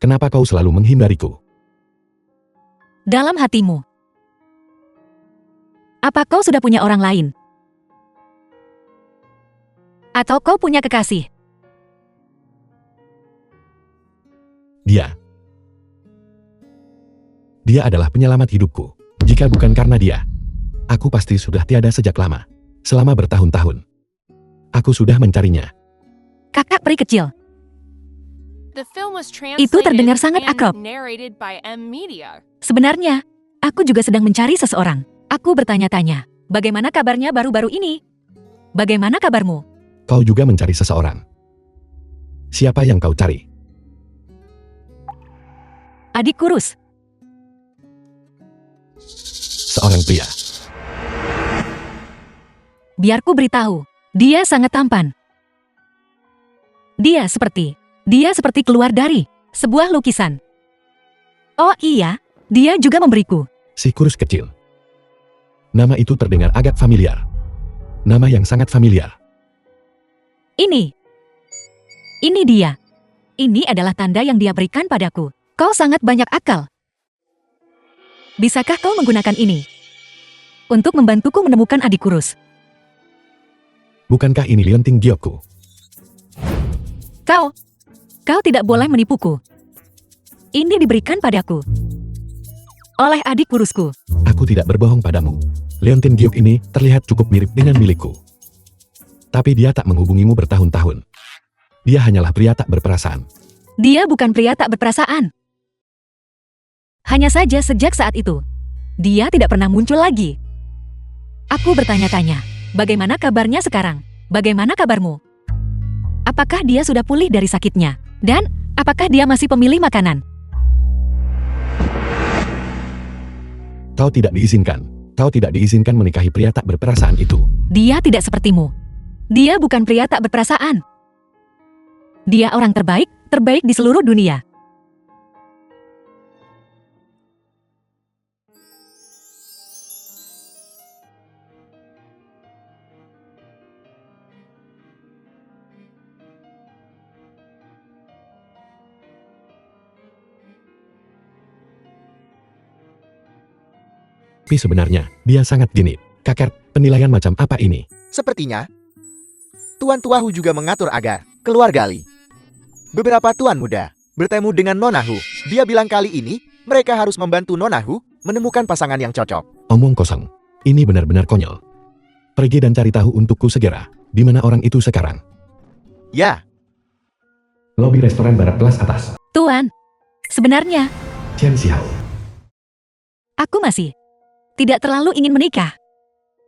Kenapa kau selalu menghindariku? Dalam hatimu. Apa kau sudah punya orang lain? Atau kau punya kekasih? Dia adalah penyelamat hidupku. Jika bukan karena dia, aku pasti sudah tiada sejak lama. Selama bertahun-tahun. Aku sudah mencarinya. Kakak peri kecil. The film was Itu terdengar sangat translated akrab. and narrated by M Media. Sebenarnya, aku juga sedang mencari seseorang. Aku bertanya-tanya, bagaimana kabarnya baru-baru ini? Bagaimana kabarmu? Kau juga mencari seseorang. Siapa yang kau cari? Adik kurus. Seorang pria. Biar ku beritahu, dia sangat tampan. Dia seperti keluar dari sebuah lukisan. Oh iya, dia juga memberiku. Si kurus kecil. Nama itu terdengar agak familiar. Nama yang sangat familiar. Ini dia. Ini adalah tanda yang dia berikan padaku. Kau sangat banyak akal. Bisakah kau menggunakan ini untuk membantuku menemukan adik kurus? Bukankah ini liontin giokku? Kau tidak boleh menipuku. Ini diberikan padaku oleh adik kurusku. Aku tidak berbohong padamu. Leontin giok ini terlihat cukup mirip dengan milikku. Tapi dia tak menghubungimu bertahun-tahun. Dia hanyalah pria tak berperasaan. Dia bukan pria tak berperasaan. Hanya saja sejak saat itu, dia tidak pernah muncul lagi. Aku bertanya-tanya, bagaimana kabarnya sekarang? Bagaimana kabarmu? Apakah dia sudah pulih dari sakitnya? Dan, apakah dia masih pemilih makanan? Kau tidak diizinkan. Kau tidak diizinkan menikahi pria tak berperasaan itu. Dia tidak sepertimu. Dia bukan pria tak berperasaan. Dia orang terbaik di seluruh dunia. Tapi sebenarnya, dia sangat genit. Kakak, penilaian macam apa ini? Sepertinya, Tuan Tuahu juga mengatur agar keluar gali. Beberapa tuan muda bertemu dengan Nona Hu. Dia bilang kali ini, mereka harus membantu Nona Hu menemukan pasangan yang cocok. Omong kosong. Ini benar-benar konyol. Pergi dan cari tahu untukku segera. Di mana orang itu sekarang? Ya, Lobi restoran barat kelas atas. Tuan, sebenarnya, Chen Xiao. aku masih tidak terlalu ingin menikah.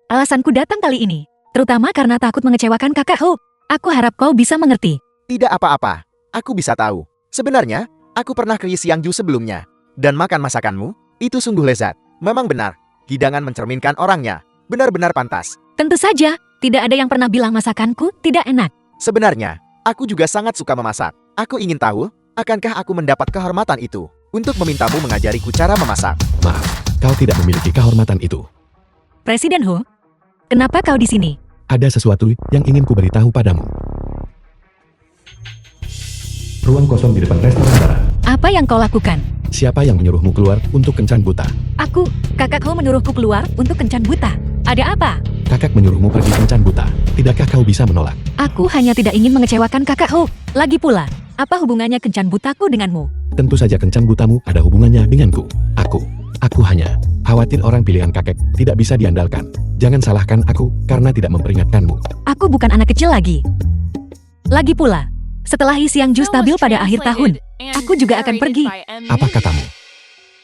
Alasanku datang kali ini, terutama karena takut mengecewakan kakak Hu. Aku harap kau bisa mengerti. tidak apa-apa. Aku bisa tahu. Sebenarnya, aku pernah ke Yisiangju sebelumnya. Dan makan masakanmu, itu sungguh lezat. Memang benar, hidangan mencerminkan orangnya. Benar-benar pantas. Tentu saja, tidak ada yang pernah bilang masakanku tidak enak. Sebenarnya, aku juga sangat suka memasak. Aku ingin tahu, Akankah aku mendapat kehormatan itu untuk memintamu mengajariku cara memasak? Maaf, kau tidak memiliki kehormatan itu. Presiden Hu, kenapa kau di sini? Ada sesuatu yang ingin kuberitahu padamu. Ruang kosong di depan restoran barat. Apa yang kau lakukan? Siapa yang menyuruhmu keluar untuk kencan buta? Aku, kakakku menyuruhku keluar untuk kencan buta. Ada apa? Kakak menyuruhmu pergi kencan buta. Tidakkah kau bisa menolak? Aku hanya tidak ingin mengecewakan kakakku. Lagi pula, apa hubungannya kencan butaku denganmu? Tentu saja kencan butamu ada hubungannya denganku. Aku hanya khawatir orang pilihan kakek tidak bisa diandalkan. Jangan salahkan aku karena tidak memperingatkanmu. Aku bukan anak kecil lagi. Lagi pula, setelah Xiangju Film was stabil pada akhir tahun, translated and aku juga akan narrated pergi. by M. Apa katamu?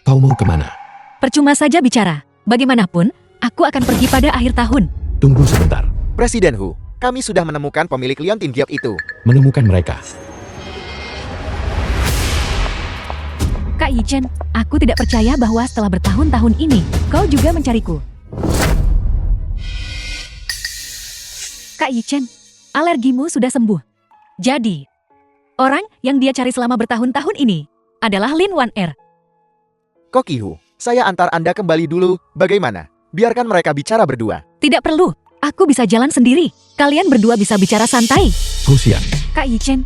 Kau mau kemana? Percuma saja bicara. Bagaimanapun, aku akan pergi pada akhir tahun. Tunggu sebentar. Presiden Hu, kami sudah menemukan pemilik Liontin Giok itu. Menemukan mereka. Kak Yichen, aku tidak percaya bahwa setelah bertahun-tahun ini, kau juga mencariku. Kak Yichen, alergimu sudah sembuh. Jadi, orang yang dia cari selama bertahun-tahun ini adalah Lin Wan Er. Koki Hu, saya antar Anda kembali dulu, bagaimana? Biarkan mereka bicara berdua. Tidak perlu, aku bisa jalan sendiri. Kalian berdua bisa bicara santai. Fusian, Kak Yichen,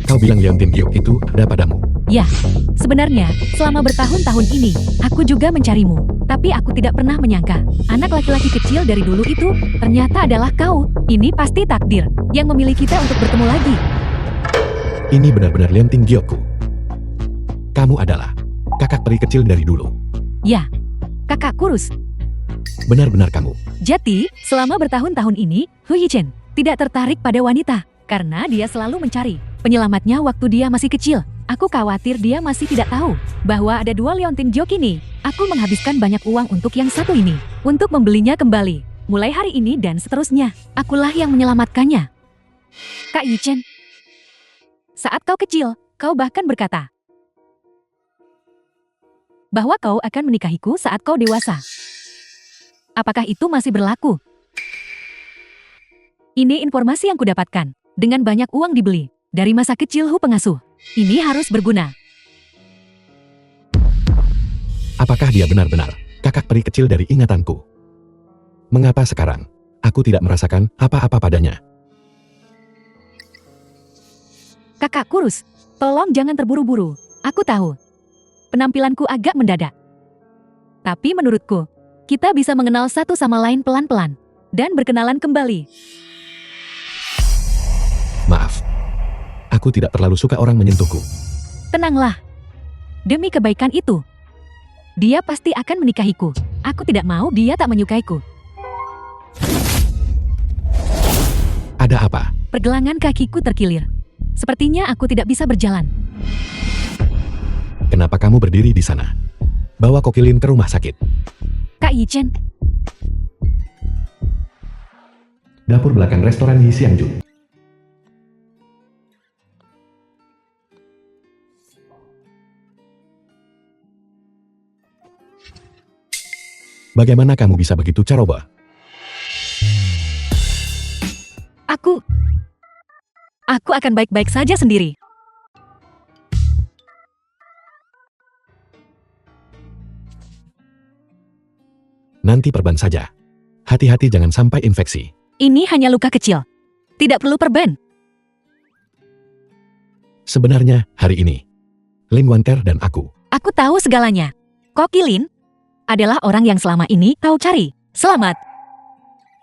kau bilang Liontin Giok itu ada padamu. ya, sebenarnya selama bertahun-tahun ini, aku juga mencarimu. Tapi aku tidak pernah menyangka, anak laki-laki kecil dari dulu itu ternyata adalah kau. Ini pasti takdir yang memilih kita untuk bertemu lagi. Ini benar-benar Liontin Giokku. Kamu adalah kakak peri kecil dari dulu. Ya, kakak kurus. Benar-benar kamu. Jadi, selama bertahun-tahun ini, Hu Yichen tidak tertarik pada wanita karena dia selalu mencari penyelamatnya waktu dia masih kecil. Aku khawatir dia masih tidak tahu bahwa ada dua Liontin Giok ini. Aku menghabiskan banyak uang untuk yang satu ini, untuk membelinya kembali. Mulai hari ini dan seterusnya, akulah yang menyelamatkannya. Kak Yichen, saat kau kecil, kau bahkan berkata bahwa kau akan menikahiku saat kau dewasa. Apakah itu masih berlaku? Ini informasi yang kudapatkan. Dengan banyak uang dibeli. Dari masa kecil Hu pengasuh. Ini harus berguna. Apakah dia benar-benar kakak peri kecil dari ingatanku? Mengapa sekarang aku tidak merasakan apa-apa padanya? Kakak kurus, tolong jangan terburu-buru. Aku tahu. Penampilanku agak mendadak. Tapi menurutku, kita bisa mengenal satu sama lain pelan-pelan. Dan berkenalan kembali. Maaf. Aku tidak terlalu suka orang menyentuhku. Tenanglah. Demi kebaikan itu. Dia pasti akan menikahiku. Aku tidak mau dia tak menyukaiku. Ada apa? Pergelangan kakiku terkilir. Sepertinya aku tidak bisa berjalan. Kenapa kamu berdiri di sana? Bawa Kokilin ke rumah sakit. Kak Yichen, Dapur belakang restoran di Xiangju. Bagaimana kamu bisa begitu ceroboh? Aku akan baik-baik saja sendiri. Nanti perban saja. Hati-hati jangan sampai infeksi. Ini hanya luka kecil. Tidak perlu perban. Sebenarnya, hari ini, Lin Wanter dan aku, Aku tahu segalanya. Kokilin adalah orang yang selama ini kau cari. Selamat.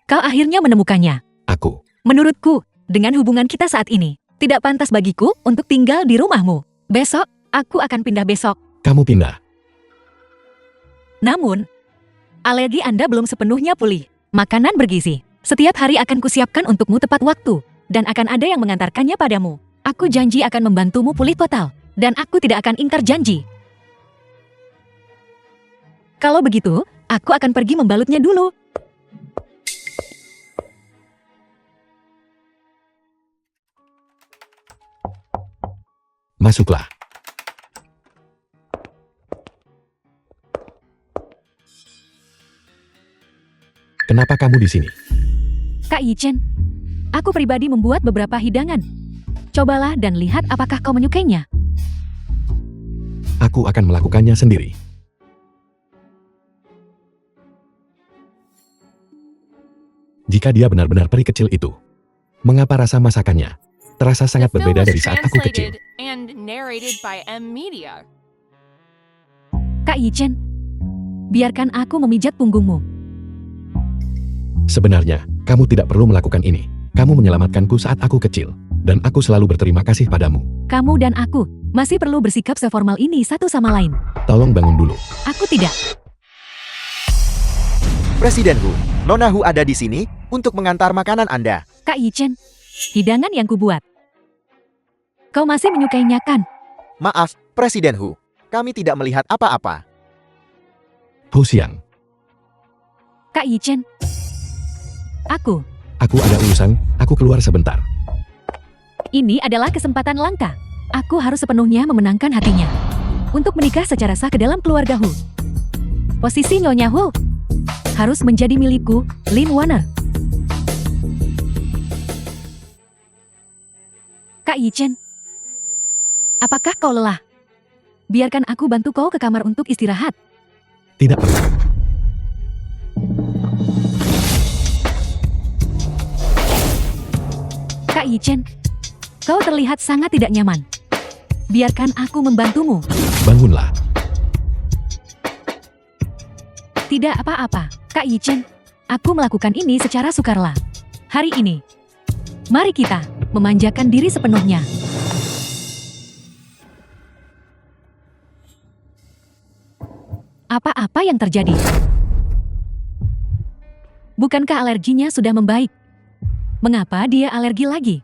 Kau akhirnya menemukannya. aku, Menurutku, dengan hubungan kita saat ini, tidak pantas bagiku untuk tinggal di rumahmu. Besok, aku akan pindah besok. kamu pindah. Namun, alergi Anda belum sepenuhnya pulih. Makanan bergizi. Setiap hari akan kusiapkan untukmu tepat waktu. Dan akan ada yang mengantarkannya padamu. Aku janji akan membantumu pulih total. Dan aku tidak akan ingkar janji. Kalau begitu, aku akan pergi membalutnya dulu. Masuklah. Kenapa kamu di sini? Kak Yichen, aku pribadi membuat beberapa hidangan. Cobalah dan lihat apakah kau menyukainya. Aku akan melakukannya sendiri. Jika dia benar-benar peri kecil itu, mengapa rasa masakannya terasa The sangat film berbeda was dari saat aku kecil? translated and narrated by M Media. Kak Yichen, biarkan aku memijat punggungmu. Sebenarnya, kamu tidak perlu melakukan ini. Kamu menyelamatkanku saat aku kecil, dan aku selalu berterima kasih padamu. Kamu dan aku masih perlu bersikap seformal ini satu sama lain. Tolong bangun dulu. Aku tidak. Presiden Hu, Nona Hu ada di sini untuk mengantar makanan Anda. Kak Yichen, hidangan yang kubuat. Kau masih menyukainya kan? Maaf, Presiden Hu. Kami tidak melihat apa-apa. Hu Xiang, Kak Yichen. Aku. aku ada urusan, aku keluar sebentar. Ini adalah kesempatan langka. Aku harus sepenuhnya memenangkan hatinya. Untuk menikah secara sah ke dalam keluarga Hu. Posisi Nyonya Hu harus menjadi milikku, Lin Warner. Kak Yichen, apakah kau lelah? Biarkan aku bantu kau ke kamar untuk istirahat. Tidak perlu. Kak Yichen, kau terlihat sangat tidak nyaman. Biarkan aku membantumu. Bangunlah. Tidak apa-apa, Kak Yichen. Aku melakukan ini secara sukarela. Hari ini, mari kita memanjakan diri sepenuhnya. Apa-apa yang terjadi? Bukankah alerginya sudah membaik? Mengapa dia alergi lagi?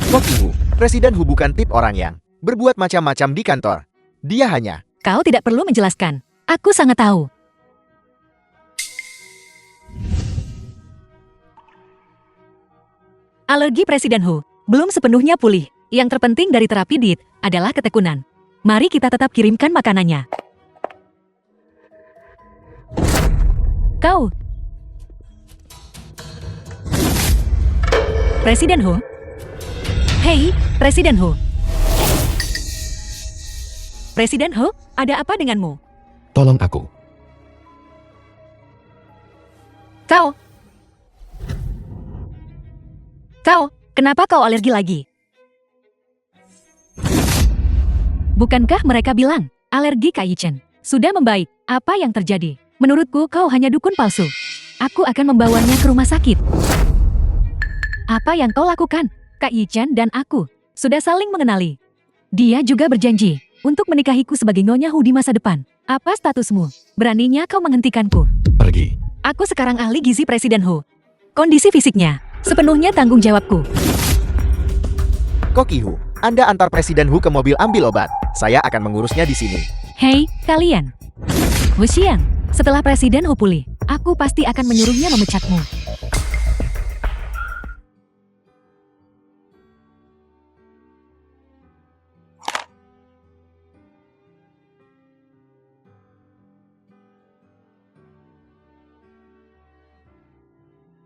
Koki Hu, Presiden Hu bukan tip orang yang berbuat macam-macam di kantor. Dia hanya Kau tidak perlu menjelaskan. Aku sangat tahu. Alergi Presiden Hu belum sepenuhnya pulih. Yang terpenting dari terapi diet adalah ketekunan. Mari kita tetap kirimkan makanannya. Kau. Presiden Hu? Hei, Presiden Hu. Presiden Hu, ada apa denganmu? Tolong aku. Kau. Kau, kenapa kau alergi lagi? Bukankah mereka bilang, alergi Kak Yichen sudah membaik? Apa yang terjadi? Menurutku kau hanya dukun palsu. Aku akan membawanya ke rumah sakit. Apa yang kau lakukan? Kak Yichen dan aku sudah saling mengenali. Dia juga berjanji untuk menikahiku sebagai Nyonya Hu di masa depan. Apa statusmu? Beraninya kau menghentikanku? Pergi. Aku sekarang ahli gizi Presiden Hu. Kondisi fisiknya sepenuhnya tanggung jawabku. Koki Hu. Anda antar Presiden Hu ke mobil ambil obat. Saya akan mengurusnya di sini. Hei, kalian. Hu Xiang, setelah Presiden Hu pulih, aku pasti akan menyuruhnya memecatmu.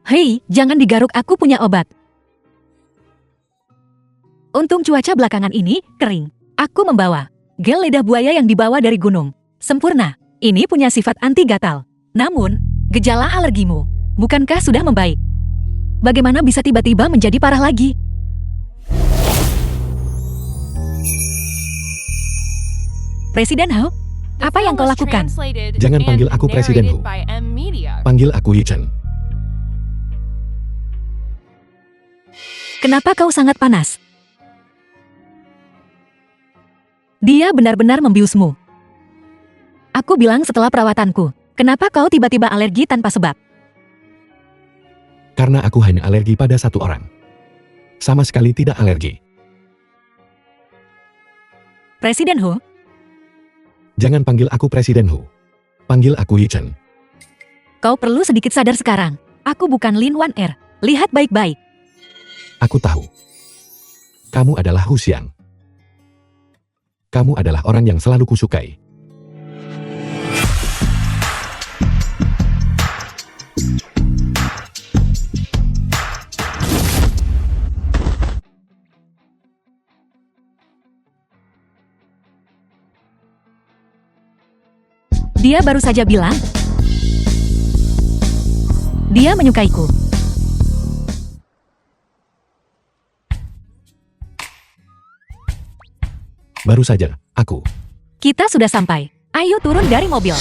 Hei, jangan digaruk, aku punya obat. Untung cuaca belakangan ini kering. Aku membawa gel lidah buaya yang dibawa dari gunung. Sempurna. Ini punya sifat anti gatal. Namun, gejala alergimu bukankah sudah membaik? Bagaimana bisa tiba-tiba menjadi parah lagi? Presiden Hu, The apa yang film kau was lakukan? translated Jangan and panggil aku Presiden narrated Hu. by M Media. Panggil aku Yichen. Kenapa kau sangat panas? Dia benar-benar membiusmu. Aku bilang setelah perawatanku, kenapa kau tiba-tiba alergi tanpa sebab? Karena aku hanya alergi pada satu orang. Sama sekali tidak alergi. Presiden Hu, Jangan panggil aku Presiden Hu. Panggil aku Yichen. kau perlu sedikit sadar sekarang. Aku bukan Lin Warner. Lihat baik-baik. Aku tahu. Kamu adalah Hu Xiang. Kamu adalah orang yang selalu kusukai. Dia baru saja bilang dia menyukaiku. Baru saja, aku. Kita sudah sampai. Ayo turun dari mobil.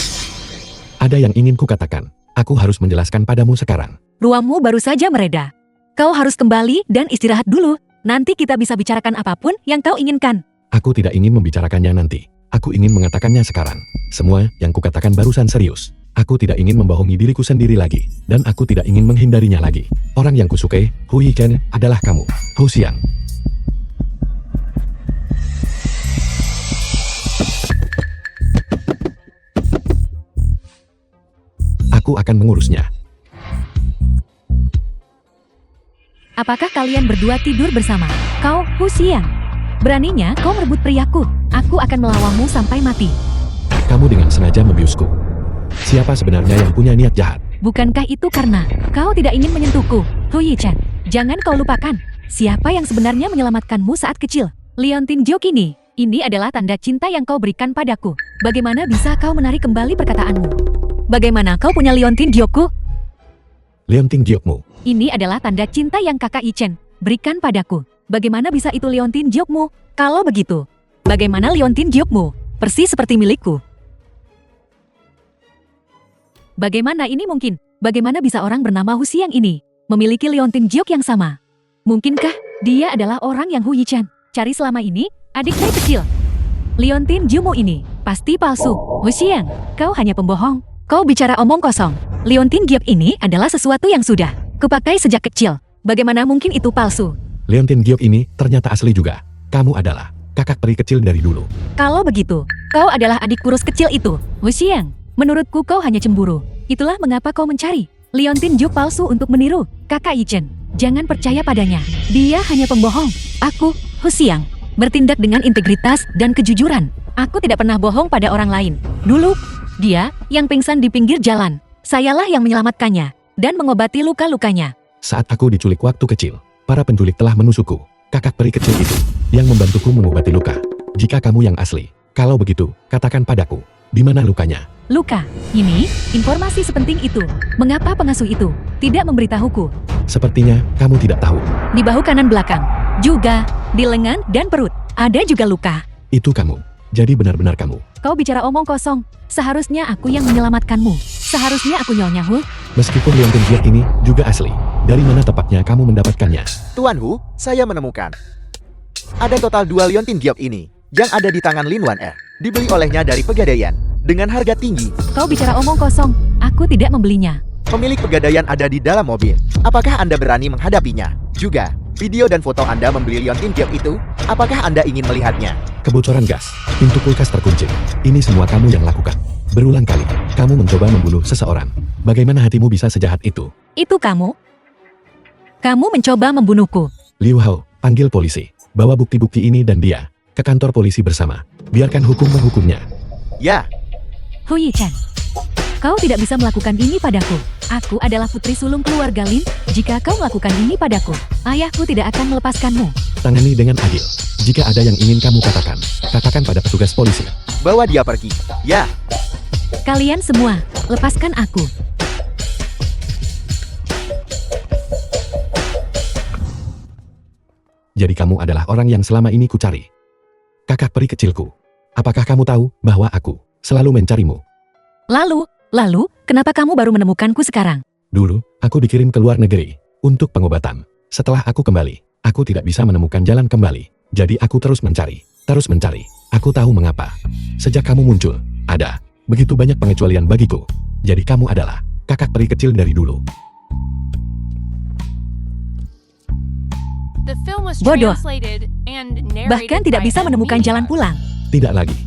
Ada yang ingin kukatakan. Aku harus menjelaskan padamu sekarang. Ruangmu baru saja mereda. Kau harus kembali dan istirahat dulu. Nanti kita bisa bicarakan apapun yang kau inginkan. Aku tidak ingin membicarakannya nanti. Aku ingin mengatakannya sekarang. Semua yang kukatakan barusan serius. Aku tidak ingin membohongi diriku sendiri lagi. Dan aku tidak ingin menghindarinya lagi. Orang yang kusukai, Hu Yichen, adalah kamu, Hu Xiang. Aku akan mengurusnya. Apakah kalian berdua tidur bersama? Kau, Hu Xiang. Beraninya kau merebut priaku. Aku akan melawanmu sampai mati. Kamu dengan sengaja membiusku. Siapa sebenarnya yang punya niat jahat? Bukankah itu karena kau tidak ingin menyentuhku? Hu Yichen, jangan kau lupakan. Siapa yang sebenarnya menyelamatkanmu saat kecil? Leontin Jiok ini. Ini adalah tanda cinta yang kau berikan padaku. Bagaimana bisa kau menarik kembali perkataanmu? Bagaimana kau punya Leontin Jiokku? Leontin Jiokmu. Ini adalah tanda cinta yang kakak Yichen berikan padaku. Bagaimana bisa itu Leontin Jiokmu? Kalau begitu, bagaimana Leontin Jiokmu? Persis seperti milikku. Bagaimana ini mungkin? Bagaimana bisa orang bernama Hu Xiang ini memiliki Leontin Jiok yang sama? Mungkinkah dia adalah orang yang Hu Yichen cari selama ini, adik saya kecil? Leontin Jiokmu ini pasti palsu. Hu Xiang, kau hanya pembohong. Kau bicara omong kosong. Leontin Jiok ini adalah sesuatu yang sudah kupakai sejak kecil. Bagaimana mungkin itu palsu? Leontin Jiok ini ternyata asli juga. Kamu adalah kakak peri kecil dari dulu. Kalau begitu, kau adalah adik kurus kecil itu. Hu Xiang, menurutku kau hanya cemburu. Itulah mengapa kau mencari Leontin Jiok palsu untuk meniru kakak Yichen. Jangan percaya padanya. Dia hanya pembohong. Aku, Hu Xiang, bertindak dengan integritas dan kejujuran. Aku tidak pernah bohong pada orang lain. Dulu, dia yang pingsan di pinggir jalan. Sayalah yang menyelamatkannya dan mengobati luka-lukanya. Saat aku diculik waktu kecil, para penculik telah menusukku. Kakak peri kecil itu yang membantuku mengobati luka. Jika kamu yang asli, kalau begitu, katakan padaku, di mana lukanya? Luka, ini informasi sepenting itu. Mengapa pengasuh itu tidak memberitahuku? Sepertinya kamu tidak tahu. Di bahu kanan belakang, juga di lengan dan perut, ada juga luka. Itu kamu. Jadi benar-benar kamu. Kau bicara omong kosong. Seharusnya aku yang menyelamatkanmu. Seharusnya aku Nyonya Hu. Meskipun Leontin Jiok ini juga asli, dari mana tepatnya kamu mendapatkannya? Tuan Hu, saya menemukan. Ada total 2 Leontin Jiok ini yang ada di tangan Lin Wan Er. Dibeli olehnya dari Pegadaian dengan harga tinggi. Kau bicara omong kosong. Aku tidak membelinya. Pemilik Pegadaian ada di dalam mobil. Apakah Anda berani menghadapinya? Juga, video dan foto Anda membeli Leontin Jiok itu, apakah Anda ingin melihatnya? Kebocoran gas, pintu kulkas terkunci. Ini semua kamu yang lakukan. Berulang kali, kamu mencoba membunuh seseorang. Bagaimana hatimu bisa sejahat itu? Itu kamu? Kamu mencoba membunuhku. Liu Hao, panggil polisi. Bawa bukti-bukti ini dan dia ke kantor polisi bersama. Biarkan hukum menghukumnya. Ya, Hu Yichen, kau tidak bisa melakukan ini padaku. Aku adalah putri sulung keluarga Lin. Jika kau melakukan ini padaku, ayahku tidak akan melepaskanmu. Tangani dengan adil. Jika ada yang ingin kamu katakan, katakan pada petugas polisi. bawa dia pergi. Ya, Kalian semua, lepaskan aku. Jadi kamu adalah orang yang selama ini kucari. Kakak peri kecilku. Apakah kamu tahu bahwa aku selalu mencarimu? Lalu, kenapa kamu baru menemukanku sekarang? Dulu, aku dikirim ke luar negeri untuk pengobatan. Setelah aku kembali, aku tidak bisa menemukan jalan kembali. Jadi aku terus mencari. Aku tahu mengapa. Sejak kamu muncul, ada begitu banyak pengecualian bagiku. Jadi kamu adalah kakak peri kecil dari dulu. The film was Bodoh. translated and narrated Bahkan tidak by bisa M menemukan Media. jalan pulang. Tidak lagi.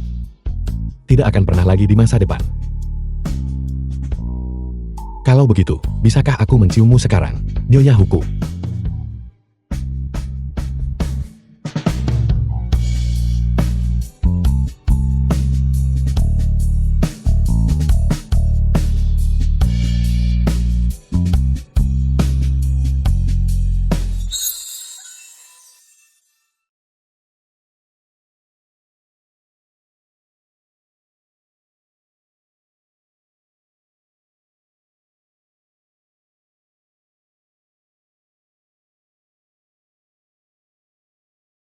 Tidak akan pernah lagi di masa depan. Kalau begitu, bisakah aku menciummu sekarang, Nyonya Huku?